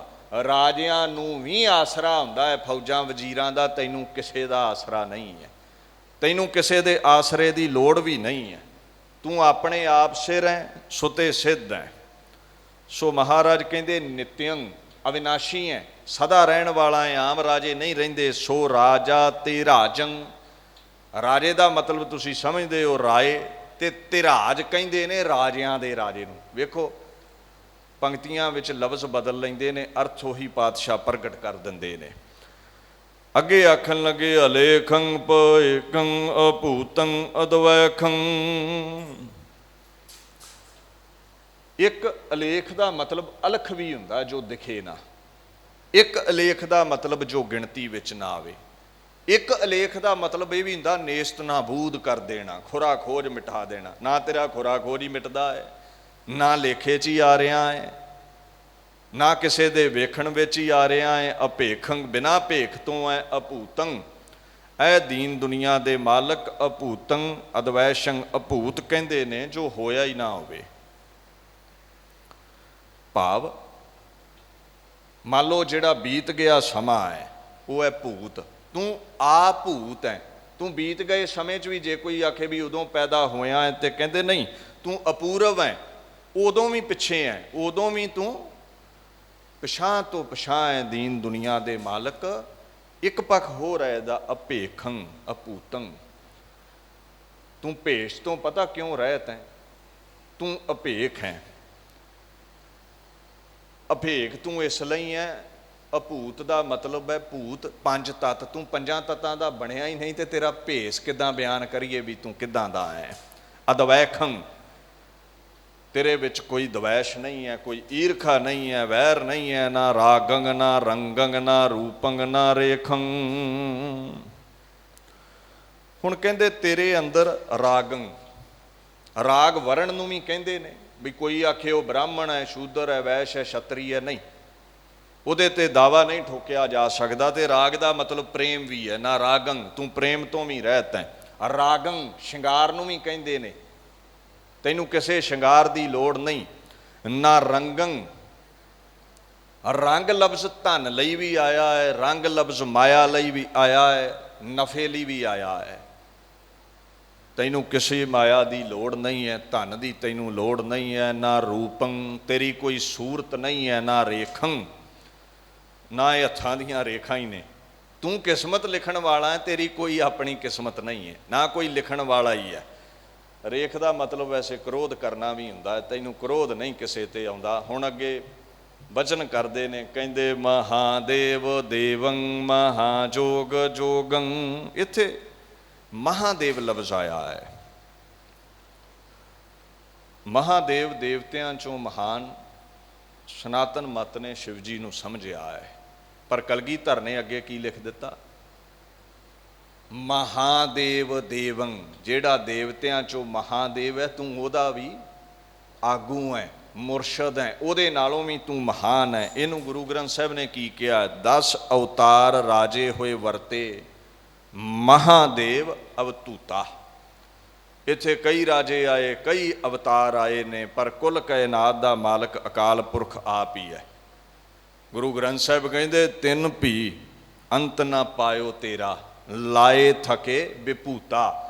[SPEAKER 1] ਰਾਜਿਆਂ ਨੂੰ ਵੀ ਆਸਰਾ ਹੁੰਦਾ ਹੈ, ਫੌਜਾਂ ਵਜ਼ੀਰਾਂ ਦਾ। ਤੈਨੂੰ ਕਿਸੇ ਦਾ ਆਸਰਾ ਨਹੀਂ ਹੈ, ਤੈਨੂੰ ਕਿਸੇ ਦੇ ਆਸਰੇ ਦੀ ਲੋੜ ਵੀ ਨਹੀਂ ਹੈ। ਤੂੰ ਆਪਣੇ ਆਪ ਸਿਰ ਹੈ, ਸੁਤੇ ਸਿੱਧ ਹੈ। ਸੋ ਮਹਾਰਾਜ ਕਹਿੰਦੇ ਨਿਤਯੰ, ਅਵਿਨਾਸ਼ੀ ਹੈ, ਸਦਾ ਰਹਿਣ ਵਾਲਾ ਹੈ, ਆਮ ਰਾਜੇ ਨਹੀਂ ਰਹਿੰਦੇ। ਸੋ ਰਾਜਾ ਤੇ ਰਾਜੰ, ਰਾਜੇ ਦਾ ਮਤਲਬ ਤੁਸੀਂ ਸਮਝਦੇ ਹੋ ਰਾਏ, ਤੇ ਤਿਰਾਜ ਕਹਿੰਦੇ ਨੇ ਰਾਜਿਆਂ ਦੇ ਰਾਜੇ ਨੂੰ। ਵੇਖੋ ਪੰਕਤੀਆਂ ਵਿੱਚ ਲਫ਼ਜ਼ ਬਦਲ ਲੈਂਦੇ ਨੇ, ਅਰਥ ਉਹੀ ਪਾਤਸ਼ਾਹ ਪ੍ਰਗਟ ਕਰ ਦਿੰਦੇ ਨੇ। ਅੱਗੇ ਆਖਣ ਲੱਗੇ, ਅਲੇਖੰ ਭਏਕੰ ਅਭੂਤੰ ਅਦਵੈਖੰ। ਇੱਕ ਅਲੇਖ ਦਾ ਮਤਲਬ ਅਲਖ ਵੀ ਹੁੰਦਾ, ਜੋ ਦਿਖੇ ਨਾ। ਇੱਕ ਅਲੇਖ ਦਾ ਮਤਲਬ ਜੋ ਗਿਣਤੀ ਵਿੱਚ ਨਾ ਆਵੇ। ਇੱਕ ਅਲੇਖ ਦਾ ਮਤਲਬ ਇਹ ਵੀ ਹੁੰਦਾ ਨੇਸਤ ਨਾਬੂਦ ਕਰ ਦੇਣਾ, ਖੁਰਾ ਖੋਜ ਮਿਟਾ ਦੇਣਾ। ਨਾ ਤੇਰਾ ਖੁਰਾ ਖੋਜ ਹੀ ਮਿਟਦਾ ਹੈ, ਨਾ ਲੇਖੇ 'ਚ ਹੀ ਆ ਰਿਹਾ ਹੈ, ਨਾ ਕਿਸੇ ਦੇ ਵੇਖਣ ਵਿੱਚ ਹੀ ਆ ਰਿਹਾ ਹੈ। ਅਭੇਖੰ, ਬਿਨਾ ਭੇਖ ਤੋਂ ਹੈ। ਅਭੂਤੰ, ਇਹ ਦੀਨ ਦੁਨੀਆ ਦੇ ਮਾਲਕ। ਅਭੂਤੰ ਅਦਵੈਸ਼ੰ, ਅਭੂਤ ਕਹਿੰਦੇ ਨੇ ਜੋ ਹੋਇਆ ਹੀ ਨਾ ਹੋਵੇ। ਭਾਵ ਮੰਨ ਲਓ ਜਿਹੜਾ ਬੀਤ ਗਿਆ ਸਮਾਂ ਹੈ ਉਹ ਹੈ ਭੂਤ। ਤੂੰ ਆ ਭੂਤ ਹੈ, ਤੂੰ ਬੀਤ ਗਏ ਸਮੇਂ 'ਚ ਵੀ ਜੇ ਕੋਈ ਆਖੇ ਵੀ ਉਦੋਂ ਪੈਦਾ ਹੋਇਆ ਹੈ, ਤੇ ਕਹਿੰਦੇ ਨਹੀਂ, ਤੂੰ ਅਪੂਰਵ ਹੈ, ਉਦੋਂ ਵੀ ਪਿੱਛੇ ਹੈ, ਉਦੋਂ ਵੀ ਤੂੰ ਪਿਛਾਂ ਤੋਂ ਪਿਛਾਂ ਹੈ। ਦੀਨ ਦੁਨੀਆ ਦੇ ਮਾਲਕ। ਇੱਕ ਪੱਖ ਹੋ ਰਿਹਾ ਇਹਦਾ, ਅਭੇਖੰ ਅਭੂਤੰ। ਤੂੰ ਭੇਸ਼ ਤੋਂ ਪਤਾ ਕਿਉਂ ਰਹਿਤ ਹੈ, ਤੂੰ ਅਭੇਖ ਹੈ। ਅਭੇਖ ਤੂੰ ਇਸ ਲਈ ਹੈ, ਅਭੂਤ ਦਾ ਮਤਲਬ ਹੈ ਭੂਤ, ਪੰਜ ਤੱਤ। ਤੂੰ ਪੰਜਾਂ ਤੱਤਾਂ ਦਾ ਬਣਿਆ ਹੀ ਨਹੀਂ, ਤੇ ਤੇਰਾ ਭੇਸ ਕਿੱਦਾਂ ਬਿਆਨ ਕਰੀਏ ਵੀ ਤੂੰ ਕਿੱਦਾਂ ਦਾ ਹੈ। ਅਦਵੈਖੰ, ਤੇਰੇ ਵਿੱਚ ਕੋਈ ਦਵੈਸ਼ ਨਹੀਂ ਹੈ, ਕੋਈ ਈਰਖਾ ਨਹੀਂ ਹੈ, ਵੈਰ ਨਹੀਂ ਹੈ। ਨਾ ਰਾਗੰਗ ਨਾ ਰੰਗੰਗ ਨਾ ਰੂਪੰਗ ਨਾ ਰੇਖੰ। ਹੁਣ ਕਹਿੰਦੇ ਤੇਰੇ ਅੰਦਰ ਰਾਗੰ, ਰਾਗ ਵਰਣ ਨੂੰ ਵੀ ਕਹਿੰਦੇ ਨੇ ਵੀ ਕੋਈ ਆਖੇ ਉਹ ਬ੍ਰਾਹਮਣ ਹੈ, ਸ਼ੂਦਰ ਹੈ, ਵੈਸ਼ ਹੈ, ਛਤਰੀ ਹੈ, ਨਹੀਂ, ਉਹਦੇ ਤੇ ਦਾਵਾ ਨਹੀਂ ਠੋਕਿਆ ਜਾ ਸਕਦਾ। ਤੇ ਰਾਗ ਦਾ ਮਤਲਬ ਪ੍ਰੇਮ ਵੀ ਹੈ। ਨਾ ਰਾਗੰ, ਤੂੰ ਪ੍ਰੇਮ ਤੋਂ ਵੀ ਰਹਿਤ ਹੈ। ਰਾਗੰ ਸ਼ਿੰਗਾਰ ਨੂੰ ਵੀ ਕਹਿੰਦੇ ਨੇ, ਤੈਨੂੰ ਕਿਸੇ ਸ਼ਿੰਗਾਰ ਦੀ ਲੋੜ ਨਹੀਂ। ਨਾ ਰੰਗੰ, ਰੰਗ ਲਫ਼ਜ਼ ਧਨ ਲਈ ਵੀ ਆਇਆ ਹੈ, ਰੰਗ ਲਫ਼ਜ਼ ਮਾਇਆ ਲਈ ਵੀ ਆਇਆ ਹੈ, ਨਫੇ ਲਈ ਵੀ ਆਇਆ ਹੈ। ਤੈਨੂੰ ਕਿਸੇ ਮਾਇਆ ਦੀ ਲੋੜ ਨਹੀਂ ਹੈ, ਧਨ ਦੀ ਤੈਨੂੰ ਲੋੜ ਨਹੀਂ ਹੈ। ਨਾ ਰੂਪੰ, ਤੇਰੀ ਕੋਈ ਸੂਰਤ ਨਹੀਂ ਹੈ। ਨਾ ਰੇਖੰ, ਨਾ ਇਹ ਹੱਥਾਂ ਦੀਆਂ ਰੇਖਾਂ ਹੀ ਨੇ, ਤੂੰ ਕਿਸਮਤ ਲਿਖਣ ਵਾਲਾ ਹੈ, ਤੇਰੀ ਕੋਈ ਆਪਣੀ ਕਿਸਮਤ ਨਹੀਂ ਹੈ, ਨਾ ਕੋਈ ਲਿਖਣ ਵਾਲਾ ਹੀ ਹੈ। ਰੇਖ ਦਾ ਮਤਲਬ ਵੈਸੇ ਕ੍ਰੋਧ ਕਰਨਾ ਵੀ ਹੁੰਦਾ ਹੈ, ਤੈਨੂੰ ਕ੍ਰੋਧ ਨਹੀਂ ਕਿਸੇ ਤੇ ਆਉਂਦਾ। ਹੁਣ ਅੱਗੇ ਬਚਨ ਕਰਦੇ ਨੇ, ਕਹਿੰਦੇ ਮਹਾਦੇਵ ਦੇਵੰ ਮਹਾਜੋਗ ਜੋਗੰ। ਇੱਥੇ ਮਹਾਦੇਵ ਲਫ਼ਜ਼ ਆਇਆ ਹੈ। ਮਹਾਦੇਵ ਦੇਵਤਿਆਂ ਚੋਂ ਮਹਾਨ ਸਨਾਤਨ ਮਤ ਨੇ ਸ਼ਿਵ ਜੀ ਨੂੰ ਸਮਝਿਆ ਹੈ। ਪਰ ਕਲਗੀਧਰ ਨੇ ਅੱਗੇ ਕੀ ਲਿਖ ਦਿੱਤਾ? ਮਹਾਦੇਵ ਦੇਵੰ, ਜਿਹੜਾ ਦੇਵਤਿਆਂ ਚੋਂ ਮਹਾਦੇਵ ਹੈ, ਤੂੰ ਉਹਦਾ ਵੀ ਆਗੂ ਹੈ, ਮੁਰਸ਼ਦ ਹੈ, ਉਹਦੇ ਨਾਲੋਂ ਵੀ ਤੂੰ ਮਹਾਨ ਹੈ। ਇਹਨੂੰ ਗੁਰੂ ਗ੍ਰੰਥ ਸਾਹਿਬ ਨੇ ਕੀ ਕਿਹਾ? 10 ਅਵਤਾਰ ਰਾਜੇ ਹੋਏ ਵਰਤੇ, ਮਹਾਦੇਵ ਅਵਤੂਤਾ। ਇੱਥੇ ਕਈ ਰਾਜੇ ਆਏ, ਕਈ ਅਵਤਾਰ ਆਏ ਨੇ, ਪਰ ਕੁੱਲ ਕਾਇਨਾਤ ਦਾ ਮਾਲਕ ਅਕਾਲ ਪੁਰਖ ਆਪ ਹੀ ਹੈ। ਗੁਰੂ ਗ੍ਰੰਥ ਸਾਹਿਬ ਕਹਿੰਦੇ, ਤਿੰਨ ਭੀ ਅੰਤ ਨਾ ਪਾਇਓ ਤੇਰਾ, ਲਾਏ ਥਕੇ ਵਿਭੂਤਾ।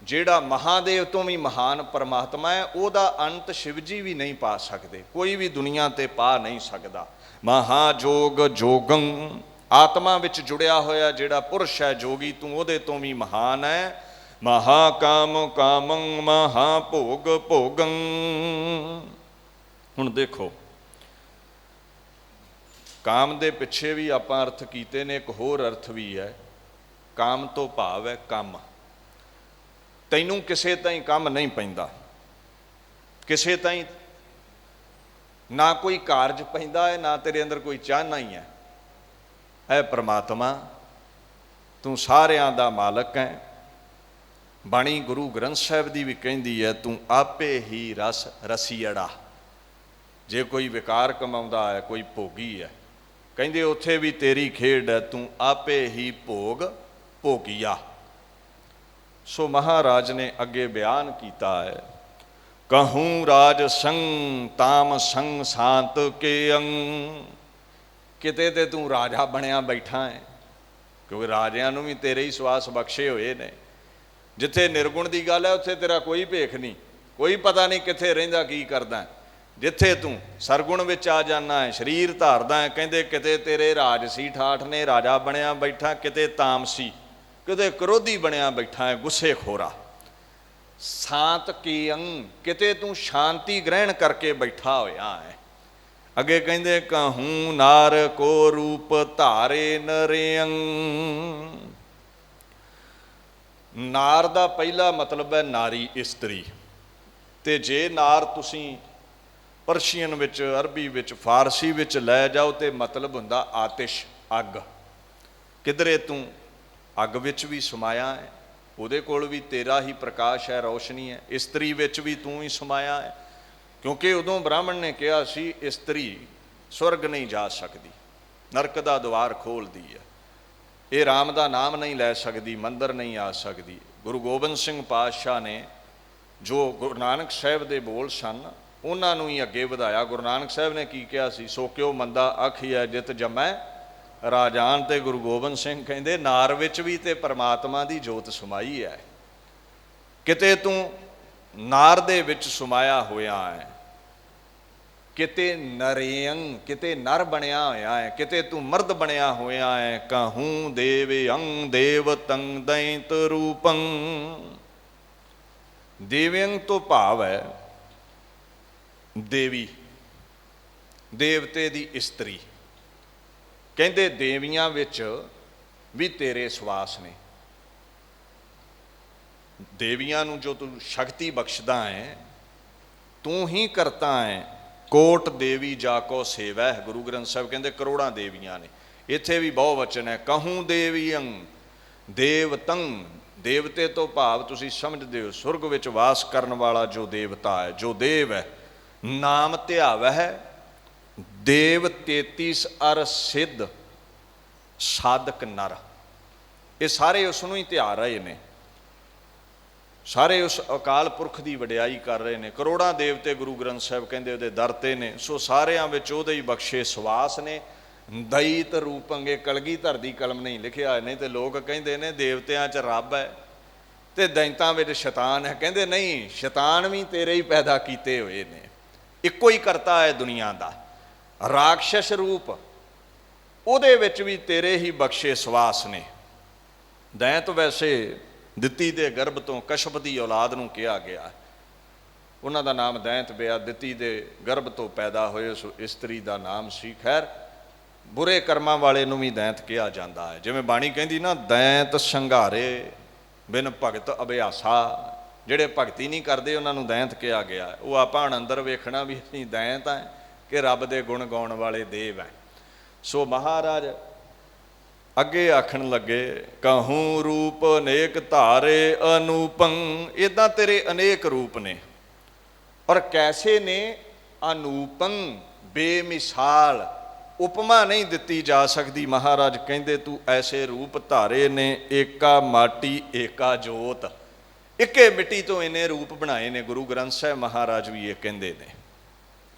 [SPEAKER 1] ਜਿਹੜਾ ਮਹਾਦੇਵ ਤੋਂ ਵੀ ਮਹਾਨ ਪਰਮਾਤਮਾ ਹੈ, ਉਹਦਾ ਅੰਤ ਸ਼ਿਵ ਜੀ ਵੀ ਨਹੀਂ ਪਾ ਸਕਦੇ, ਕੋਈ ਵੀ ਦੁਨੀਆ ਤੇ ਪਾ ਨਹੀਂ ਸਕਦਾ। ਮਹਾਜੋਗ ਜੋਗੰ, ਆਤਮਾ ਵਿੱਚ ਜੁੜਿਆ ਹੋਇਆ ਜਿਹੜਾ ਪੁਰਸ਼ ਹੈ ਜੋਗੀ, ਤੂੰ ਉਹਦੇ ਤੋਂ ਵੀ ਮਹਾਨ ਹੈ। ਮਹਾਕਾਮ ਕਾਮੰ ਮਹਾਭੋਗ ਭੋਗੰ। ਹੁਣ ਦੇਖੋ, ਕਾਮ ਦੇ ਪਿੱਛੇ ਵੀ ਆਪਾਂ ਅਰਥ ਕੀਤੇ ਨੇ, ਇੱਕ ਹੋਰ ਅਰਥ ਵੀ ਹੈ। ਕਾਮ ਤੋਂ ਭਾਵ ਹੈ ਕੰਮ। ਤੈਨੂੰ ਕਿਸੇ ਤਾਈਂ ਕੰਮ ਨਹੀਂ ਪੈਂਦਾ, ਕਿਸੇ ਤਾਈਂ ਨਾ ਕੋਈ ਕਾਰਜ ਪੈਂਦਾ ਹੈ, ਨਾ ਤੇਰੇ ਅੰਦਰ ਕੋਈ ਚਾਹਨਾ ਹੀ ਹੈ। ਐ ਪ੍ਰਮਾਤਮਾ, ਤੂੰ ਸਾਰਿਆਂ ਦਾ ਮਾਲਕ ਹੈ। ਬਾਣੀ ਗੁਰੂ ਗ੍ਰੰਥ ਸਾਹਿਬ ਦੀ ਵੀ ਕਹਿੰਦੀ ਹੈ, ਤੂੰ ਆਪੇ ਹੀ ਰਸ ਰਸੀੜਾ। ਜੇ ਕੋਈ ਵਿਕਾਰ ਕਮਾਉਂਦਾ ਹੈ, ਕੋਈ ਭੋਗੀ ਹੈ, ਕਹਿੰਦੇ ਉੱਥੇ ਵੀ ਤੇਰੀ ਖੇਡ ਹੈ, ਤੂੰ ਆਪੇ ਹੀ ਭੋਗ ਭੋਗੀਆ। ਸੋ ਮਹਾਰਾਜ ਨੇ ਅੱਗੇ ਬਿਆਨ ਕੀਤਾ ਹੈ, ਕਹੂੰ ਰਾਜ ਸੰਗ ਤਾਮ ਸੰਗ ਸ਼ਾਂਤ ਕੇ ਅੰਗ। ਕਿਤੇ ਤੇ ਤੂੰ ਰਾਜਾ ਬਣਿਆ ਬੈਠਾ ਹੈ, ਕਿਉਂਕਿ ਰਾਜਿਆਂ ਨੂੰ ਵੀ ਤੇਰੇ ਹੀ ਸਵਾਸ ਬਖਸ਼ੇ ਹੋਏ ਨੇ। ਜਿੱਥੇ ਨਿਰਗੁਣ ਦੀ ਗੱਲ ਹੈ, ਉੱਥੇ ਤੇਰਾ ਕੋਈ ਭੇਖ ਨਹੀਂ, ਕੋਈ ਪਤਾ ਨਹੀਂ ਕਿੱਥੇ ਰਹਿੰਦਾ ਕੀ ਕਰਦਾ। ਜਿੱਥੇ ਤੂੰ ਸਰਗੁਣ ਵਿੱਚ ਆ ਜਾਣਾ ਹੈ, ਸਰੀਰ ਧਾਰਦਾ ਹੈ, ਕਹਿੰਦੇ ਕਿਤੇ ਤੇਰੇ ਰਾਜਸੀ ਠਾਠ ਨੇ, ਰਾਜਾ ਬਣਿਆ ਬੈਠਾ, ਕਿਤੇ ਤਾਮਸੀ, ਕਿਤੇ ਕ੍ਰੋਧੀ ਬਣਿਆ ਬੈਠਾ ਹੈ, ਗੁੱਸੇ ਖੋਰਾ। ਸ਼ਾਂਤ ਕੀ ਅੰਗ, ਕਿਤੇ ਤੂੰ ਸ਼ਾਂਤੀ ਗ੍ਰਹਿਣ ਕਰਕੇ ਬੈਠਾ ਹੋਇਆ ਹੈ। ਅੱਗੇ ਕਹਿੰਦੇ, ਕਹੂੰ ਨਾਰ ਕੋ ਰੂਪ ਧਾਰੇ ਨਰਿਅੰ। ਨਾਰ ਦਾ ਪਹਿਲਾ ਮਤਲਬ ਹੈ ਨਾਰੀ, ਇਸਤਰੀ। ਤੇ ਜੇ ਨਾਰ ਤੁਸੀਂ ਪਰਸ਼ੀਅਨ ਵਿੱਚ, ਅਰਬੀ ਵਿੱਚ, ਫਾਰਸੀ ਵਿੱਚ ਲੈ ਜਾਓ ਤੇ ਮਤਲਬ ਹੁੰਦਾ ਆਤਿਸ਼, ਅੱਗ। ਕਿਧਰੇ ਤੂੰ ਅੱਗ ਵਿੱਚ ਵੀ ਸਮਾਇਆ ਹੈ, ਉਹਦੇ ਕੋਲ ਵੀ ਤੇਰਾ ਹੀ ਪ੍ਰਕਾਸ਼ ਹੈ, ਰੌਸ਼ਨੀ ਹੈ। ਇਸਤਰੀ ਵਿੱਚ ਵੀ ਤੂੰ ਹੀ ਸਮਾਇਆ ਹੈ, ਕਿਉਂਕਿ ਉਦੋਂ ਬ੍ਰਾਹਮਣ ਨੇ ਕਿਹਾ ਸੀ, ਇਸਤਰੀ ਸਵਰਗ ਨਹੀਂ ਜਾ ਸਕਦੀ, ਨਰਕ ਦਾ ਦੁਆਰ ਖੋਲ੍ਹਦੀ ਹੈ। ਇਹ ਰਾਮ ਦਾ ਨਾਮ ਨਹੀਂ ਲੈ ਸਕਦੀ, ਮੰਦਰ ਨਹੀਂ ਆ ਸਕਦੀ। ਗੁਰੂ ਗੋਬਿੰਦ ਸਿੰਘ ਪਾਤਸ਼ਾਹ ਨੇ ਜੋ ਗੁਰੂ ਨਾਨਕ ਸਾਹਿਬ ਦੇ ਬੋਲ ਸਨ, ਉਹਨਾਂ ਨੂੰ ਹੀ ਅੱਗੇ ਵਧਾਇਆ। ਗੁਰੂ ਨਾਨਕ ਸਾਹਿਬ ਨੇ ਕੀ ਕਿਹਾ ਸੀ? ਸੋ ਕਿਉ ਮੰਦਾ ਆਖੀਐ ਜਿਤ ਜਮੈ ਰਾਜਾਨ। ਤੇ ਗੁਰੂ ਗੋਬਿੰਦ ਸਿੰਘ ਕਹਿੰਦੇ, ਨਾਰ ਵਿੱਚ ਵੀ ਤੇ ਪਰਮਾਤਮਾ ਦੀ ਜੋਤ ਸਮਾਈ ਹੈ। ਕਿਤੇ ਤੂੰ ਨਾਰ ਦੇ ਵਿੱਚ ਸਮਾਇਆ ਹੋਇਆ ਹੈ, ਕਿਤੇ ਨਰੇਅੰ, ਕਿਤੇ ਨਰ ਬਣਿਆ ਹੋਇਆ ਹੈ, ਕਿਤੇ ਤੂੰ ਮਰਦ ਬਣਿਆ ਹੋਇਆ ਹੈ। ਕਹੂੰ ਦੇਵਯੰ ਦੇਵਤੰ ਦੈਂਤ ਰੂਪੰ। ਦੇਵਯੰ ਤੋਂ ਭਾਵ ਹੈ ਦੇਵੀ, ਦੇਵਤੇ ਦੀ ਇਸਤਰੀ। ਕਹਿੰਦੇ ਦੇਵੀਆਂ ਵਿੱਚ ਵੀ ਤੇਰੇ ਸਵਾਸ ਨੇ। ਦੇਵੀਆਂ ਨੂੰ ਜੋ ਤੂੰ ਸ਼ਕਤੀ ਬਖਸ਼ਦਾ ਹੈ, ਤੂੰ ਹੀ ਕਰਤਾ ਹੈ। ਕੋਟ ਦੇਵੀ ਜਾ ਕੋ ਸੇਵੈ। ਗੁਰੂ ਗ੍ਰੰਥ ਸਾਹਿਬ ਕਹਿੰਦੇ ਕਰੋੜਾਂ ਦੇਵੀਆਂ ਨੇ। ਇੱਥੇ ਵੀ ਬਹੁ ਵਚਨ ਹੈ, ਕਹੂੰ ਦੇਵੀਅੰ ਦੇਵਤੰ। ਦੇਵਤੇ ਤੋਂ ਭਾਵ ਤੁਸੀਂ ਸਮਝਦੇ ਹੋ ਸੁਰਗ ਵਿੱਚ ਵਾਸ ਕਰਨ ਵਾਲਾ ਜੋ ਦੇਵਤਾ ਹੈ, ਜੋ ਦੇਵ ਹੈ। ਨਾਮ ਧਿਆਵਹਿ ਦੇਵ 33 ਅਰ ਸਿੱਧ ਸਾਧਕ ਨਰ। ਇਹ ਸਾਰੇ ਉਸ ਨੂੰ ਹੀ ਧਿਆ ਰਹੇ ਨੇ, ਸਾਰੇ ਉਸ ਅਕਾਲ ਪੁਰਖ ਦੀ ਵਡਿਆਈ ਕਰ ਰਹੇ ਨੇ। ਕਰੋੜਾਂ ਦੇਵਤੇ ਗੁਰੂ ਗ੍ਰੰਥ ਸਾਹਿਬ ਕਹਿੰਦੇ ਉਹਦੇ ਦਰ ਤੇ ਨੇ। ਸੋ ਸਾਰਿਆਂ ਵਿੱਚ ਉਹਦੇ ਹੀ ਬਖਸ਼ੇ ਸਵਾਸ ਨੇ। ਦੈਤ ਰੂਪੰਗੇ, ਕਲਗੀਧਰ ਦੀ ਕਲਮ ਨਹੀਂ ਲਿਖਿਆ, ਨਹੀਂ ਤੇ ਲੋਕ ਕਹਿੰਦੇ ਨੇ ਦੇਵਤਿਆਂ 'ਚ ਰੱਬ ਹੈ ਤੇ ਦੈਂਤਾਂ ਵਿੱਚ ਸ਼ੈਤਾਨ ਹੈ। ਕਹਿੰਦੇ ਨਹੀਂ, ਸ਼ੈਤਾਨ ਵੀ ਤੇਰੇ ਹੀ ਪੈਦਾ ਕੀਤੇ ਹੋਏ ਨੇ। ਇੱਕੋ ਹੀ ਕਰਤਾ ਹੈ ਦੁਨੀਆ ਦਾ। ਰਾਖਸ਼ ਰੂਪ ਉਹਦੇ ਵਿੱਚ ਵੀ ਤੇਰੇ ਹੀ ਬਖਸ਼ੇ ਸਵਾਸ ਨੇ। ਦੈਂਤ ਵੈਸੇ ਦਿੱਤੀ ਦੇ ਗਰਭ ਤੋਂ ਕਸ਼ਪ ਦੀ ਔਲਾਦ ਨੂੰ ਕਿਹਾ ਗਿਆ, ਉਹਨਾਂ ਦਾ ਨਾਮ ਦੈਂਤ ਪਿਆ, ਦਿੱਤੀ ਦੇ ਗਰਭ ਤੋਂ ਪੈਦਾ ਹੋਏ ਉਸ ਇਸਤਰੀ ਦਾ ਨਾਮ ਸੀ। ਖੈਰ, ਬੁਰੇ ਕਰਮਾਂ ਵਾਲੇ ਨੂੰ ਵੀ ਦੈਂਤ ਕਿਹਾ ਜਾਂਦਾ ਹੈ। ਜਿਵੇਂ ਬਾਣੀ ਕਹਿੰਦੀ ਨਾ, ਦੈਂਤ ਸੰਘਾਰੇ ਬਿਨ ਭਗਤ ਅਭਿਆਸਾ, ਜਿਹੜੇ ਭਗਤੀ ਨਹੀਂ ਕਰਦੇ ਉਹਨਾਂ ਨੂੰ ਦੈਂਤ ਕਿਹਾ ਗਿਆ। ਉਹ ਆਪਾਂ ਹੁਣ ਅੰਦਰ ਵੇਖਣਾ ਵੀ ਅਸੀਂ ਦੈਂਤ ਹਾਂ ਕਿ ਰੱਬ ਦੇ ਗੁਣ ਗਾਉਣ ਵਾਲੇ ਦੇਵ ਹੈ। ਸੋ ਮਹਾਰਾਜ ਅੱਗੇ ਆਖਣ ਲੱਗੇ, ਕਹੂੰ ਰੂਪ ਅਨੇਕ ਧਾਰੇ ਅਨੂਪੰ, ਇੱਦਾਂ ਤੇਰੇ ਅਨੇਕ ਰੂਪ ਨੇ, ਔਰ ਕੈਸੇ ਨੇ? ਅਨੂਪੰ, ਬੇਮਿਸਾਲ, ਉਪਮਾ ਨਹੀਂ ਦਿੱਤੀ ਜਾ ਸਕਦੀ। ਮਹਾਰਾਜ ਕਹਿੰਦੇ ਤੂੰ ਐਸੇ ਰੂਪ ਧਾਰੇ ਨੇ, ਏਕਾ ਮਾਟੀ ਏਕਾ ਜੋਤ, ਇੱਕੇ ਮਿੱਟੀ ਤੋਂ ਇੰਨੇ ਰੂਪ ਬਣਾਏ ਨੇ। ਗੁਰੂ ਗ੍ਰੰਥ ਸਾਹਿਬ ਮਹਾਰਾਜ ਵੀ ਇਹ ਕਹਿੰਦੇ ਨੇ।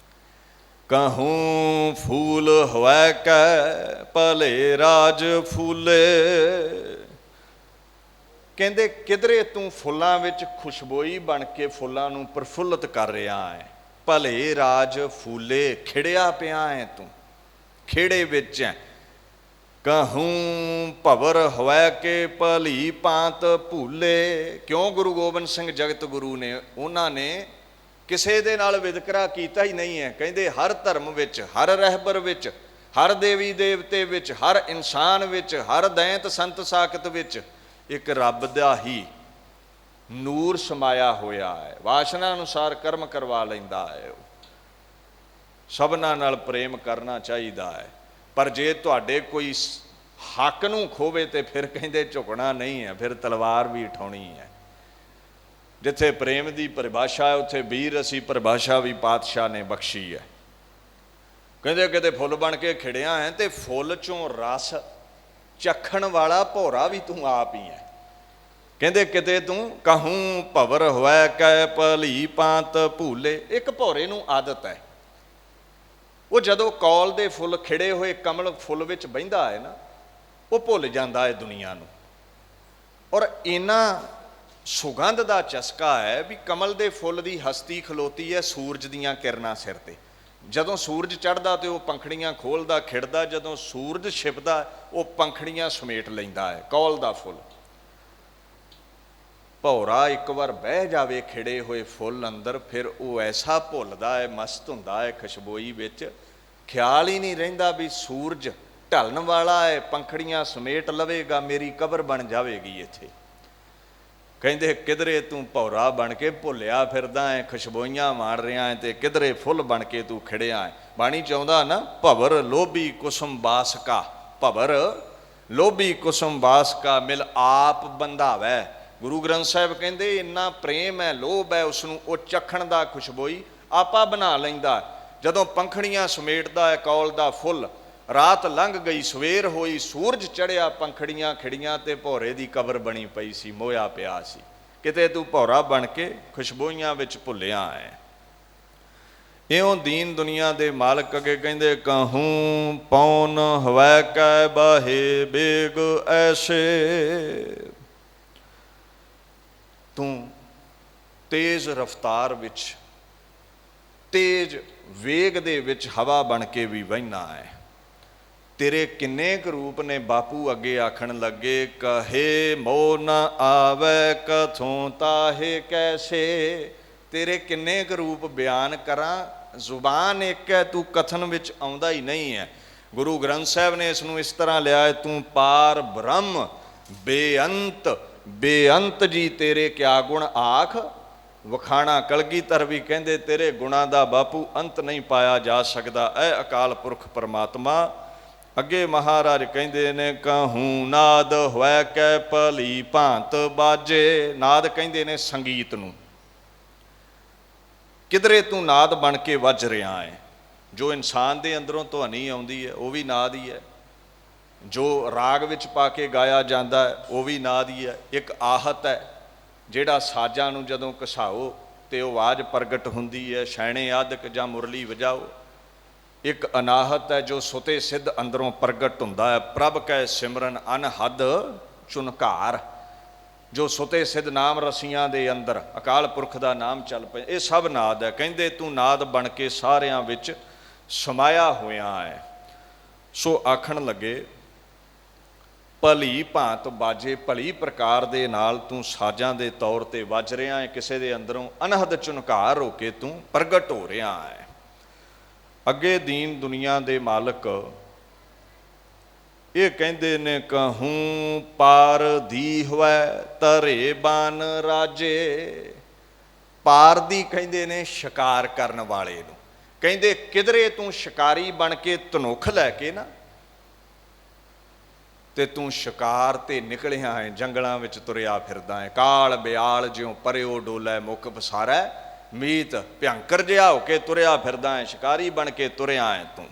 [SPEAKER 1] ਕਹੂੰ ਫੂਲ ਹੋਇ ਕੈ ਭਲੇ ਰਾਜ ਫੂਲੇ, ਕਹਿੰਦੇ ਕਿਧਰੇ ਤੂੰ ਫੁੱਲਾਂ ਵਿੱਚ ਖੁਸ਼ਬੋਈ ਬਣ ਕੇ ਫੁੱਲਾਂ ਨੂੰ ਪ੍ਰਫੁੱਲਤ ਕਰ ਰਿਹਾ ਹੈ। ਭਲੇ ਰਾਜ ਫੂਲੇ, ਖਿੜਿਆ ਪਿਆ ਹੈ ਤੂੰ, ਖੇੜੇ ਵਿੱਚ ਹੈ। ਕਹੂੰ ਭਵਰ ਹੋਇ ਕੇ ਭਲੀ ਭਾਂਤ ਭੂਲੇ, ਕਿਉਂ? ਗੁਰੂ ਗੋਬਿੰਦ ਸਿੰਘ ਜਗਤ ਗੁਰੂ ਨੇ, ਉਹਨਾਂ ਨੇ ਕਿਸੇ ਦੇ ਨਾਲ ਵਿਤਕਰਾ ਕੀਤਾ ਹੀ ਨਹੀਂ ਹੈ। ਕਹਿੰਦੇ ਹਰ ਧਰਮ ਵਿੱਚ, ਹਰ ਰਹਿਬਰ ਵਿੱਚ, ਹਰ ਦੇਵੀ ਦੇਵਤੇ ਵਿੱਚ, ਹਰ ਇਨਸਾਨ ਵਿੱਚ, ਹਰ ਦੈਂਤ ਸੰਤ ਸਾਖਤ ਵਿੱਚ ਇੱਕ ਰੱਬ ਦਾ ਹੀ ਨੂਰ ਸਮਾਇਆ ਹੋਇਆ ਹੈ। ਵਾਸ਼ਨਾ ਅਨੁਸਾਰ ਕਰਮ ਕਰਵਾ ਲੈਂਦਾ ਹੈ। ਸਭਨਾਂ ਨਾਲ ਪ੍ਰੇਮ ਕਰਨਾ ਚਾਹੀਦਾ ਹੈ, ਪਰ ਜੇ ਤੁਹਾਡੇ ਕੋਈ ਹੱਕ ਨੂੰ ਖੋਵੇ ਤੇ ਫਿਰ ਕਹਿੰਦੇ ਝੁਕਣਾ ਨਹੀਂ ਹੈ, ਫਿਰ ਤਲਵਾਰ ਵੀ ਉਠਾਉਣੀ ਹੈ। ਜਿੱਥੇ ਪ੍ਰੇਮ ਦੀ ਪਰਿਭਾਸ਼ਾ ਹੈ ਉੱਥੇ ਵੀਰ ਅਸੀਂ ਪਰਿਭਾਸ਼ਾ ਵੀ ਪਾਤਸ਼ਾਹ ਨੇ ਬਖਸ਼ੀ ਹੈ। ਕਹਿੰਦੇ ਕਿਤੇ ਫੁੱਲ ਬਣ ਕੇ ਖਿੜਿਆ ਹੈ ਤੇ ਫੁੱਲ ਚੋਂ ਰਸ ਚੱਖਣ ਵਾਲਾ ਭੌਰਾ ਵੀ ਤੂੰ ਆਪ ਹੀ ਹੈ। ਕਹਿੰਦੇ ਕਿਤੇ ਤੂੰ ਕਹੂੰ ਭਵਰ ਹੋਇ ਕੈ ਭਲੀ ਭਾਂਤ ਭੂਲੇ, ਇੱਕ ਭੌਰੇ ਨੂੰ ਆਦਤ ਹੈ, ਉਹ ਜਦੋਂ ਕੌਲ ਦੇ ਫੁੱਲ ਖਿੜੇ ਹੋਏ ਕਮਲ ਫੁੱਲ ਵਿੱਚ ਬਹਿੰਦਾ ਹੈ ਨਾ, ਉਹ ਭੁੱਲ ਜਾਂਦਾ ਹੈ ਦੁਨੀਆ ਨੂੰ। ਔਰ ਇਹਨਾਂ ਸੁਗੰਧ ਦਾ ਚਸਕਾ ਹੈ ਵੀ ਕਮਲ ਦੇ ਫੁੱਲ ਦੀ ਹਸਤੀ ਖਲੋਤੀ ਹੈ ਸੂਰਜ ਦੀਆਂ ਕਿਰਨਾਂ ਸਿਰ ਤੇ। ਜਦੋਂ ਸੂਰਜ ਚੜ੍ਹਦਾ ਤੇ ਉਹ ਪੰਖੜੀਆਂ ਖੋਲ੍ਹਦਾ ਖਿੜਦਾ, ਜਦੋਂ ਸੂਰਜ ਛਿਪਦਾ ਉਹ ਪੰਖੜੀਆਂ ਸਮੇਟ ਲੈਂਦਾ ਹੈ ਕੌਲ ਦਾ ਫੁੱਲ। ਭੌਰਾ ਇੱਕ ਵਾਰ ਬਹਿ ਜਾਵੇ ਖਿੜੇ ਹੋਏ ਫੁੱਲ ਅੰਦਰ, ਫਿਰ ਉਹ ਐਸਾ ਭੁੱਲਦਾ ਹੈ, ਮਸਤ ਹੁੰਦਾ ਹੈ ਖੁਸ਼ਬੋਈ ਵਿੱਚ, ਖਿਆਲ ਹੀ ਨਹੀਂ ਰਹਿੰਦਾ ਵੀ ਸੂਰਜ ਢਲਣ ਵਾਲਾ ਹੈ, ਪੰਖੜੀਆਂ ਸਮੇਟ ਲਵੇਗਾ, ਮੇਰੀ ਕਬਰ ਬਣ ਜਾਵੇਗੀ ਇੱਥੇ। ਕਹਿੰਦੇ ਕਿਧਰੇ ਤੂੰ ਭੌਰਾ ਬਣ ਕੇ ਭੁੱਲਿਆ ਫਿਰਦਾ ਹੈ, ਖੁਸ਼ਬੋਈਆਂ ਮਾਰ ਰਿਹਾ ਹੈ, ਤੇ ਕਿਧਰੇ ਫੁੱਲ ਬਣ ਕੇ ਤੂੰ ਖਿੜਿਆ ਹੈ। ਬਾਣੀ ਚਾਹੁੰਦਾ ਨਾ, ਭਵਰ ਲੋਭੀ ਕੁਸੁਮ ਬਾਸਕਾ, ਭਵਰ ਲੋਭੀ ਕੁਸੁਮ ਬਾਸਕਾ ਮਿਲ ਆਪ ਬੰਧਾਵੈ। ਗੁਰੂ ਗ੍ਰੰਥ ਸਾਹਿਬ ਕਹਿੰਦੇ ਇੰਨਾ ਪ੍ਰੇਮ ਹੈ, ਲੋਭ ਹੈ ਉਸਨੂੰ, ਉਹ ਚੱਖਣ ਦਾ ਖੁਸ਼ਬੋਈ ਆਪਾ ਬਣਾ ਲੈਂਦਾ। ਜਦੋਂ ਪੰਖੜੀਆਂ ਸਮੇਟਦਾ ਹੈ ਕੌਲ ਦਾ ਫੁੱਲ, ਰਾਤ ਲੰਘ ਗਈ ਸਵੇਰ ਹੋਈ, ਸੂਰਜ ਚੜ੍ਹਿਆ, ਪੰਖੜੀਆਂ ਖਿੜੀਆਂ ਤੇ ਭੌਰੇ ਦੀ ਕਬਰ ਬਣੀ ਪਈ ਸੀ, ਮੋਇਆ ਪਿਆ ਸੀ। ਕਿਤੇ ਤੂੰ ਭੌਰਾ ਬਣ ਕੇ ਖੁਸ਼ਬੋਈਆਂ ਵਿੱਚ ਭੁੱਲਿਆ ਹੈ। ਇਉਂ ਦੀਨ ਦੁਨੀਆ ਦੇ ਮਾਲਕ ਅੱਗੇ ਕਹਿੰਦੇ ਕਹੂੰ ਪੌਨ ਹਵੈ ਕੈ ਬਾਹੇ ਬੇਗ ਐਸੇ, ਤੂੰ ਤੇਜ਼ ਰਫ਼ਤਾਰ ਵਿੱਚ, ਤੇਜ਼ ਵੇਗ ਦੇ ਵਿੱਚ ਹਵਾ ਬਣ ਕੇ ਵੀ ਵਹਿਨਾ ਹੈ। ਤੇਰੇ ਕਿੰਨੇ ਕੁ ਰੂਪ ਨੇ? ਬਾਪੂ ਅੱਗੇ ਆਖਣ ਲੱਗੇ, ਕਹੇ ਮੋਹ ਨ ਆਵੈ ਕਥੋਂ ਤਾਹੇ ਕੈਸੇ, ਤੇਰੇ ਕਿੰਨੇ ਕੁ ਰੂਪ ਬਿਆਨ ਕਰਾਂ, ਜ਼ੁਬਾਨ ਇੱਕ ਹੈ, ਤੂੰ ਕਥਨ ਵਿੱਚ ਆਉਂਦਾ ਹੀ ਨਹੀਂ ਹੈ। ਗੁਰੂ ਗ੍ਰੰਥ ਸਾਹਿਬ ਨੇ ਇਸ ਨੂੰ ਇਸ ਤਰ੍ਹਾਂ ਲਿਆ ਹੈ, ਤੂੰ ਪਾਰ ਬ੍ਰਹਮ ਬੇਅੰਤ, ਬੇਅੰਤ ਜੀ ਤੇਰੇ ਕਿਆ ਗੁਣ ਆਖ ਵਖਾਣਾ। ਕਲਗੀਧਰ ਵੀ ਕਹਿੰਦੇ ਤੇਰੇ ਗੁਣਾਂ ਦਾ ਬਾਪੂ ਅੰਤ ਨਹੀਂ ਪਾਇਆ ਜਾ ਸਕਦਾ, ਐ ਅਕਾਲ ਪੁਰਖ ਪਰਮਾਤਮਾ। ਅੱਗੇ ਮਹਾਰਾਜ ਕਹਿੰਦੇ ਨੇ ਕਹੂੰ ਨਾਦ ਹੋਇ ਕੈ ਭਲੀ ਭਾਂਤ ਬਾਜੇ, ਨਾਦ ਕਹਿੰਦੇ ਨੇ ਸੰਗੀਤ ਨੂੰ। ਕਿਧਰੇ ਤੂੰ ਨਾਦ ਬਣ ਕੇ ਵੱਜ ਰਿਹਾ ਹੈ। ਜੋ ਇਨਸਾਨ ਦੇ ਅੰਦਰੋਂ ਧੁਨੀ ਆਉਂਦੀ ਹੈ ਉਹ ਵੀ ਨਾਦ ਹੀ ਹੈ, ਜੋ ਰਾਗ ਵਿੱਚ ਪਾ ਕੇ ਗਾਇਆ ਜਾਂਦਾ ਹੈ ਉਹ ਵੀ ਨਾਦ ਹੀ ਹੈ। ਇੱਕ ਆਹਤ ਹੈ ਜਿਹੜਾ ਸਾਜ਼ਾਂ ਨੂੰ ਜਦੋਂ ਘਸਾਓ ਤੇ ਉਹ ਆਵਾਜ਼ ਪ੍ਰਗਟ ਹੁੰਦੀ ਹੈ, ਛੈਣੇ ਆਦਿਕ ਜਾਂ ਮੁਰਲੀ ਵਜਾਓ। ਇੱਕ ਅਨਾਹਤ ਹੈ ਜੋ ਸੁਤੇ ਸਿੱਧ ਅੰਦਰੋਂ ਪ੍ਰਗਟ ਹੁੰਦਾ ਹੈ, ਪ੍ਰਭ ਕੈ ਸਿਮਰਨ ਅਨਹਦ ਚੁਨਕਾਰ, ਜੋ ਸੁਤੇ ਸਿੱਧ ਨਾਮ ਰਸੀਆਂ ਦੇ ਅੰਦਰ ਅਕਾਲ ਪੁਰਖ ਦਾ ਨਾਮ ਚੱਲ ਪਿਆ। ਇਹ ਸਭ ਨਾਦ ਹੈ। ਕਹਿੰਦੇ ਤੂੰ ਨਾਦ ਬਣ ਕੇ ਸਾਰਿਆਂ ਵਿੱਚ ਸਮਾਇਆ ਹੋਇਆ ਹੈ। ਸੋ ਆਖਣ ਲੱਗੇ, ਭਲੀ ਭਾਂਤ ਬਾਜੇ, ਭਲੀ ਪ੍ਰਕਾਰ ਦੇ ਨਾਲ ਤੂੰ ਸਾਜ਼ਾਂ ਦੇ ਤੌਰ ਤੇ ਵੱਜ ਰਿਹਾ ਹੈ, ਕਿਸੇ ਦੇ ਅੰਦਰੋਂ ਅਨਹਦ ਝੁਨਕਾਰ ਹੋ ਕੇ ਤੂੰ ਪ੍ਰਗਟ ਹੋ ਰਿਹਾ ਹੈ। ਅੱਗੇ ਦੀਨ ਦੁਨੀਆ ਦੇ ਮਾਲਕ ਇਹ ਕਹਿੰਦੇ ਨੇ, ਕਹੂੰ ਪਾਰ ਦੀ ਹੋਵੇ ਧਰੇ ਬਨ ਰਾਜੇ। ਪਾਰ ਦੀ ਕਹਿੰਦੇ ਨੇ ਸ਼ਿਕਾਰ ਕਰਨ ਵਾਲੇ ਨੂੰ, ਕਹਿੰਦੇ ਕਿਧਰੇ ਤੂੰ ਸ਼ਿਕਾਰੀ ਬਣ ਕੇ ਧਨੁੱਖ ਲੈ ਕੇ ਨਾ ਤੇ ਤੂੰ ਸ਼ਿਕਾਰ ਤੇ ਨਿਕਲਿਆ ਹੈ, ਜੰਗਲਾਂ ਵਿੱਚ ਤੁਰਿਆ ਫਿਰਦਾ ਹੈ। ਕਾਲ ਬਿਆਲ ਜਿਉਂ ਪਰਿਓ ਡੋਲੇ ਮੁੱਖ ਪਸਾਰੈ, ਮੀਤ ਭਿਅੰਕਰ ਜਿਹਾ ਹੋ ਕੇ ਤੁਰਿਆ ਫਿਰਦਾ ਹੈ, ਸ਼ਿਕਾਰੀ ਬਣ ਕੇ ਤੁਰਿਆ ਹੈ ਤੂੰ।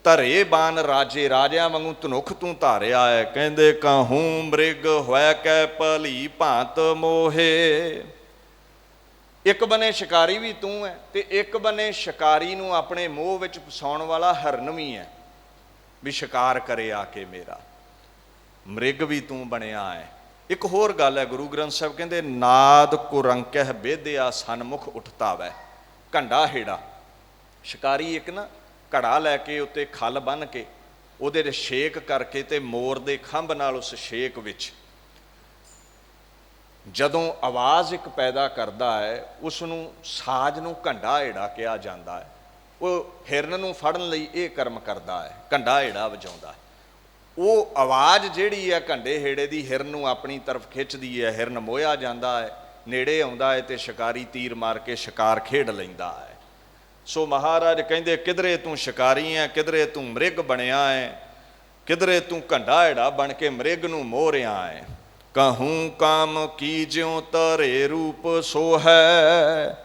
[SPEAKER 1] ਧਰੇ ਬਨ ਰਾਜੇ, ਰਾਜਿਆਂ ਵਾਂਗੂ ਧਨੁੱਖ ਤੂੰ ਧਾਰਿਆ ਹੈ। ਕਹਿੰਦੇ ਕਹੂੰ ਮ੍ਰਿਗ ਹੋਇ ਕੈ ਭਲੀ ਭਾਂਤ ਮੋਹੇ। ਇੱਕ ਬੰਨੇ ਸ਼ਿਕਾਰੀ ਵੀ ਤੂੰ ਹੈ ਤੇ ਇੱਕ ਬੰਨੇ ਸ਼ਿਕਾਰੀ ਨੂੰ ਆਪਣੇ ਮੋਹ ਵਿੱਚ ਫਸਾਉਣ ਵਾਲਾ ਹਰਨ ਵੀ ਹੈ, ਵੀ ਸ਼ਿਕਾਰ ਕਰੇ ਆ ਕੇ ਮੇਰਾ। ਮ੍ਰਿਗ ਵੀ ਤੂੰ ਬਣਿਆ ਹੈ। ਇੱਕ ਹੋਰ ਗੱਲ ਹੈ, ਗੁਰੂ ਗ੍ਰੰਥ ਸਾਹਿਬ ਕਹਿੰਦੇ, ਨਾਦ ਕੁਰੰਕਹਿ ਬੇਦਿਆ ਸਨਮੁਖ ਉਠਤਾਵੈ। ਘੰਡਾ ਹੇੜਾ, ਸ਼ਿਕਾਰੀ ਇੱਕ ਨਾ ਘੜਾ ਲੈ ਕੇ ਉੱਤੇ ਖੱਲ ਬੰਨ੍ਹ ਕੇ ਉਹਦੇ 'ਤੇ ਛੇਕ ਕਰਕੇ ਤੇ ਮੋਰ ਦੇ ਖੰਭ ਨਾਲ ਉਸ ਛੇਕ ਵਿੱਚ ਜਦੋਂ ਆਵਾਜ਼ ਇੱਕ ਪੈਦਾ ਕਰਦਾ ਹੈ, ਉਸ ਨੂੰ ਸਾਜ਼ ਨੂੰ ਘੰਡਾ ਹੇੜਾ ਕਿਹਾ ਜਾਂਦਾ ਹੈ। ਉਹ ਹਿਰਨ ਨੂੰ ਫੜਨ ਲਈ ਇਹ ਕਰਮ ਕਰਦਾ ਹੈ, ਘੰਡਾ ਹੇੜਾ ਵਜਾਉਂਦਾ ਹੈ। ਉਹ ਆਵਾਜ਼ ਜਿਹੜੀ ਹੈ ਘੰਡੇ ਹੇੜੇ ਦੀ ਹਿਰਨ ਨੂੰ ਆਪਣੀ ਤਰਫ ਖਿੱਚਦੀ ਹੈ, ਹਿਰਨ ਮੋਹਿਆ ਜਾਂਦਾ ਹੈ, ਨੇੜੇ ਆਉਂਦਾ ਹੈ ਤੇ ਸ਼ਿਕਾਰੀ ਤੀਰ ਮਾਰ ਕੇ ਸ਼ਿਕਾਰ ਖੇਡ ਲੈਂਦਾ ਹੈ। ਸੋ ਮਹਾਰਾਜ ਕਹਿੰਦੇ, ਕਿਧਰੇ ਤੂੰ ਸ਼ਿਕਾਰੀ ਹੈ, ਕਿਧਰੇ ਤੂੰ ਮ੍ਰਿਗ ਬਣਿਆ ਹੈ, ਕਿਧਰੇ ਤੂੰ ਘੰਡਾ ਹੇੜਾ ਬਣ ਕੇ ਮ੍ਰਿਗ ਨੂੰ ਮੋਹ ਰਿਹਾ ਹੈ। ਕਹੂੰ ਕਾਮ ਕੀ ਜਿਉ ਧਰੇ ਰੂਪ ਸੋ ਹੈ।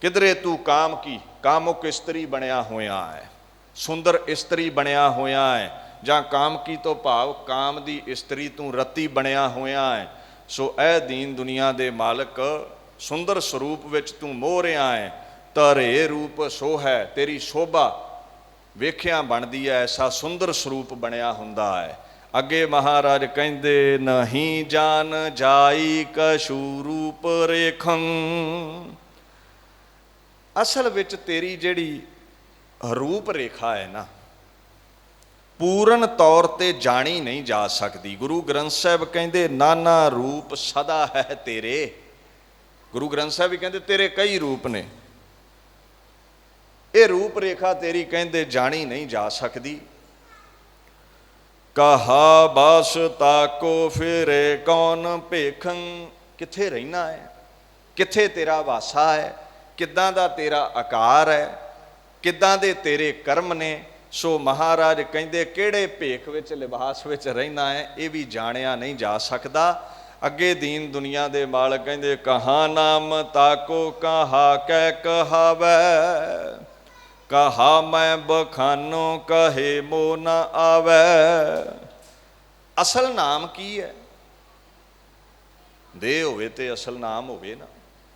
[SPEAKER 1] ਕਿਧਰੇ ਤੂੰ ਕਾਮ ਕੀ, ਕਾਮੁਕ ਇਸਤਰੀ ਬਣਿਆ ਹੋਇਆ ਹੈ, ਸੁੰਦਰ ਇਸਤਰੀ ਬਣਿਆ ਹੋਇਆ ਹੈ, ਜਾਂ ਕਾਮ ਕੀ ਤੋਂ ਭਾਵ ਕਾਮ ਦੀ ਇਸਤਰੀ ਤੂੰ ਰਤੀ ਬਣਿਆ ਹੋਇਆ ਹੈ। ਸੋ ਇਹ ਦੀਨ ਦੁਨੀਆ ਦੇ ਮਾਲਕ, ਸੁੰਦਰ ਸਰੂਪ ਵਿੱਚ ਤੂੰ ਮੋਹ ਰਿਹਾ ਹੈ। ਧਰੇ ਰੂਪ ਸੋ ਹੈ, ਤੇਰੀ ਸ਼ੋਭਾ ਵੇਖਿਆ ਬਣਦੀ ਹੈ, ਐਸਾ ਸੁੰਦਰ ਸਰੂਪ ਬਣਿਆ ਹੁੰਦਾ ਹੈ। ਅੱਗੇ ਮਹਾਰਾਜ ਕਹਿੰਦੇ, ਨਹੀਂ ਜਾਨ ਜਾਈ ਕਛੂ ਰੂਪ ਰੇਖੰ। ਅਸਲ ਵਿੱਚ ਤੇਰੀ ਜਿਹੜੀ ਰੂਪ ਰੇਖਾ ਹੈ ਨਾ, ਪੂਰਨ ਤੌਰ ਤੇ ਜਾਣੀ ਨਹੀਂ ਜਾ ਸਕਦੀ। ਗੁਰੂ ਗ੍ਰੰਥ ਸਾਹਿਬ ਕਹਿੰਦੇ, ਨਾਨਾ ਰੂਪ ਸਦਾ ਹੈ ਤੇਰੇ। ਗੁਰੂ ਗ੍ਰੰਥ ਸਾਹਿਬ ਵੀ ਕਹਿੰਦੇ ਤੇਰੇ ਕਈ ਰੂਪ ਨੇ। ਇਹ ਰੂਪ ਰੇਖਾ ਤੇਰੀ ਕਹਿੰਦੇ ਜਾਣੀ ਨਹੀਂ ਜਾ ਸਕਦੀ। ਕਹਾ ਬਸ ਤਾਕੋ ਫਿਰੇ ਕੌਣ ਭੇਖੰ। ਕਿੱਥੇ ਰਹਿਣਾ ਹੈ, ਕਿੱਥੇ ਤੇਰਾ ਵਾਸਾ ਹੈ, ਕਿੱਦਾਂ ਦਾ ਤੇਰਾ ਆਕਾਰ ਹੈ, ਕਿੱਦਾਂ ਦੇ ਤੇਰੇ ਕਰਮ ਨੇ। ਸੋ ਮਹਾਰਾਜ ਕਹਿੰਦੇ, ਕਿਹੜੇ ਭੇਖ ਵਿੱਚ ਲਿਬਾਸ ਵਿੱਚ ਰਹਿਣਾ ਹੈ, ਇਹ ਵੀ ਜਾਣਿਆ ਨਹੀਂ ਜਾ ਸਕਦਾ। ਅੱਗੇ ਦੀਨ ਦੁਨੀਆ ਦੇ ਮਾਲਕ ਕਹਿੰਦੇ, ਕਹਾ ਨਾਮ ਤਾਕੋ ਕਹਾ ਕਹਿ ਕਹਾਵੈ। ਕਹਾ ਮੈਂ ਬਖਾਨੋ ਕਹੇ ਮੋ ਨਾ ਆਵੈ। ਅਸਲ ਨਾਮ ਕੀ ਹੈ? ਦੇਹ ਹੋਵੇ ਤੇ ਅਸਲ ਨਾਮ ਹੋਵੇ ਨਾ,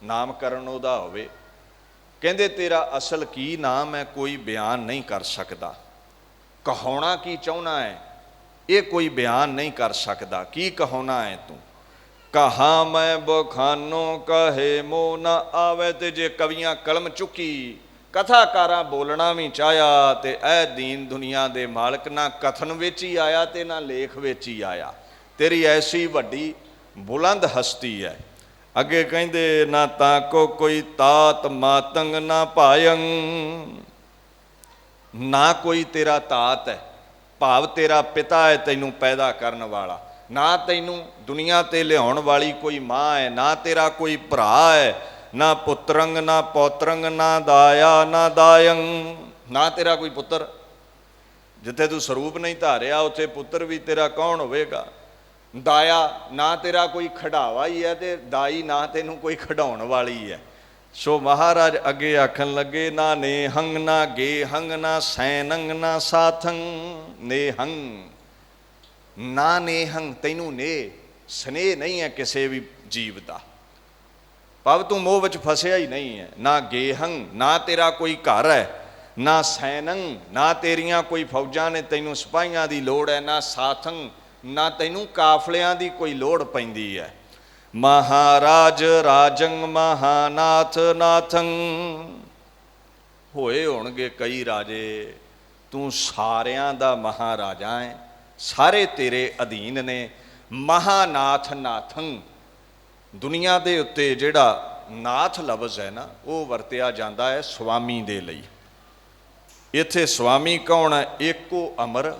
[SPEAKER 1] ਨਾਮਕਰਨ ਉਹਦਾ ਹੋਵੇ। ਕਹਿੰਦੇ ਤੇਰਾ ਅਸਲ ਕੀ ਨਾਮ ਹੈ, ਕੋਈ ਬਿਆਨ ਨਹੀਂ ਕਰ ਸਕਦਾ। ਕਹਾਉਣਾ ਕੀ ਚਾਹੁੰਦਾ ਹੈ, ਇਹ ਕੋਈ ਬਿਆਨ ਨਹੀਂ ਕਰ ਸਕਦਾ। ਕੀ ਕਹਾਉਣਾ ਹੈ ਤੂੰ? ਕਹਾ ਮੈਂ ਬਖਾਨੋ ਕਹੇ ਮੋ ਨਾ ਆਵੇ। ਤੇ ਜੇ ਕਵੀਆਂ ਕਲਮ ਚੁੱਕੀ, ਕਥਾਕਾਰਾਂ ਬੋਲਣਾ ਵੀ ਚਾਹਿਆ, ਤੇ ਇਹ ਦੀਨ ਦੁਨੀਆ ਦੇ ਮਾਲਕ ਨਾ ਕਥਨ ਵਿੱਚ ਹੀ ਆਇਆ ਤੇ ਨਾ ਲੇਖ ਵਿੱਚ ਹੀ ਆਇਆ। ਤੇਰੀ ਐਸੀ ਵੱਡੀ ਬੁਲੰਦ ਹਸਤੀ ਹੈ। ਅੱਗੇ ਕਹਿੰਦੇ, ਨਾ ਤਾਂ ਕੋ ਕੋਈ ਤਾਤ ਮਾਤੰਗ ਨਾ ਭਾਇੰ। ਨਾ ਕੋਈ ਤੇਰਾ ਤਾਤ ਹੈ, ਭਾਵ ਤੇਰਾ ਪਿਤਾ ਹੈ ਤੈਨੂੰ ਪੈਦਾ ਕਰਨ ਵਾਲਾ। ਨਾ ਤੈਨੂੰ ਦੁਨੀਆ ਤੇ ਲਿਆਉਣ ਵਾਲੀ ਕੋਈ ਮਾਂ ਹੈ, ਨਾ ਤੇਰਾ ਕੋਈ ਭਰਾ ਹੈ, ਨਾ ਪੁੱਤਰੰਗ ਨਾ ਪੌਤਰੰਗ, ਨਾ ਦਾਇਆ ਨਾ ਦਾਇੰ। ਨਾ ਤੇਰਾ ਕੋਈ ਪੁੱਤਰ, ਜਿੱਥੇ ਤੂੰ ਸਰੂਪ ਨਹੀਂ ਧਾਰਿਆ ਉੱਥੇ ਪੁੱਤਰ ਵੀ ਤੇਰਾ ਕੌਣ ਹੋਵੇਗਾ। ਦਾਇਆ, ਨਾ ਤੇਰਾ ਕੋਈ ਖਿਡਾਵਾ ਹੀ ਹੈ, ਤੇ ਦਾਈ ਨਾ ਤੈਨੂੰ ਕੋਈ ਖਿਡਾਉਣ ਵਾਲੀ ਹੈ। ਸੋ ਮਹਾਰਾਜ ਅੱਗੇ ਆਖਣ ਲੱਗੇ, ਨਾ ਨੇਹੰਗ ਨਾ ਗੇਹੰਗ ਨਾ ਸੈਨੰਗ ਨਾ ਸਾਥੰ। ਨੇਹੰਗ, ਨਾ ਨੇਹੰਗ, ਤੈਨੂੰ ਨੇ ਸਨੇਹ ਨਹੀਂ ਹੈ ਕਿਸੇ ਵੀ ਜੀਵ ਦਾ, ਭਾਵ ਤੂੰ ਮੋਹ ਵਿੱਚ ਫਸਿਆ ਹੀ ਨਹੀਂ ਹੈ। ਨਾ ਗੇਹੰਗ, ਨਾ ਤੇਰਾ ਕੋਈ ਘਰ ਹੈ, ਨਾ ਸੈਨੰਗ, ਨਾ ਤੇਰੀਆਂ ਕੋਈ ਫੌਜਾਂ ਨੇ ਤੈਨੂੰ ਸਿਪਾਹੀਆਂ ਦੀ ਲੋੜ ਹੈ, ਨਾ ਸਾਥੰ, ਨਾ ਤੈਨੂੰ ਕਾਫਲਿਆਂ ਦੀ ਕੋਈ ਲੋੜ ਪੈਂਦੀ ਹੈ। ਮਹਾਰਾਜ ਰਾਜੰ ਮਹਾਨਾਥ ਨਾਥੰ। ਹੋਏ ਹੋਣਗੇ ਕਈ ਰਾਜੇ, ਤੂੰ ਸਾਰਿਆਂ ਦਾ ਮਹਾਰਾਜਾ ਹੈ, ਸਾਰੇ ਤੇਰੇ ਅਧੀਨ ਨੇ। ਮਹਾਨਾਥ ਨਾਥੰ, ਦੁਨੀਆ ਦੇ ਉੱਤੇ ਜਿਹੜਾ ਨਾਥ ਲਫ਼ਜ਼ ਹੈ ਨਾ, ਉਹ ਵਰਤਿਆ ਜਾਂਦਾ ਹੈ ਸੁਆਮੀ ਦੇ ਲਈ। ਇੱਥੇ ਸੁਆਮੀ ਕੌਣ ਹੈ? ਏਕੋ ਅਮਰ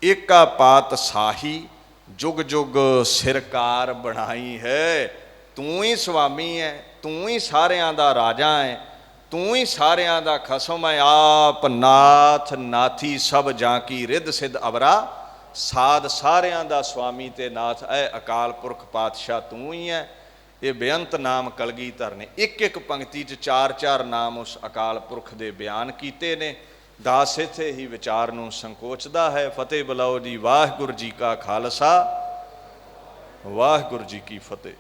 [SPEAKER 1] ਏਕਾ ਪਾਤਸ਼ਾਹੀ, ਜੁਗ ਜੁਗ ਸਿਰਕਾਰ ਬਣਾਈ ਹੈ। ਤੂੰ ਹੀ ਸੁਆਮੀ ਹੈ, ਤੂੰ ਹੀ ਸਾਰਿਆਂ ਦਾ ਰਾਜਾ ਹੈ, ਤੂੰ ਹੀ ਸਾਰਿਆਂ ਦਾ ਖਸਮ ਹੈ। ਆਪ ਨਾਥ ਨਾਥੀ ਸਭ ਜਾਂ ਕੀ ਰਿੱਧ ਸਿੱਧ ਅਵਰਾ, ਸਾਧ ਸਾਰਿਆਂ ਦਾ ਸੁਆਮੀ ਤੇ ਨਾਥ ਹੈ। ਅਕਾਲ ਪੁਰਖ ਪਾਤਸ਼ਾਹ ਤੂੰ ਹੀ ਹੈ। ਇਹ ਬੇਅੰਤ ਨਾਮ ਕਲਗੀਧਰ ਨੇ ਇੱਕ ਇੱਕ ਪੰਕਤੀ 'ਚ ਚਾਰ ਚਾਰ ਨਾਮ ਉਸ ਅਕਾਲ ਪੁਰਖ ਦੇ ਬਿਆਨ ਕੀਤੇ ਨੇ। ਦਾਸ ਇੱਥੇ ਹੀ ਵਿਚਾਰ ਨੂੰ ਸੰਕੋਚਦਾ ਹੈ। ਫਤਿਹ ਬੁਲਾਓ ਜੀ। ਵਾਹਿਗੁਰੂ ਜੀ ਕਾ ਖਾਲਸਾ, ਵਾਹਿਗੁਰੂ ਜੀ ਕੀ ਫਤਿਹ।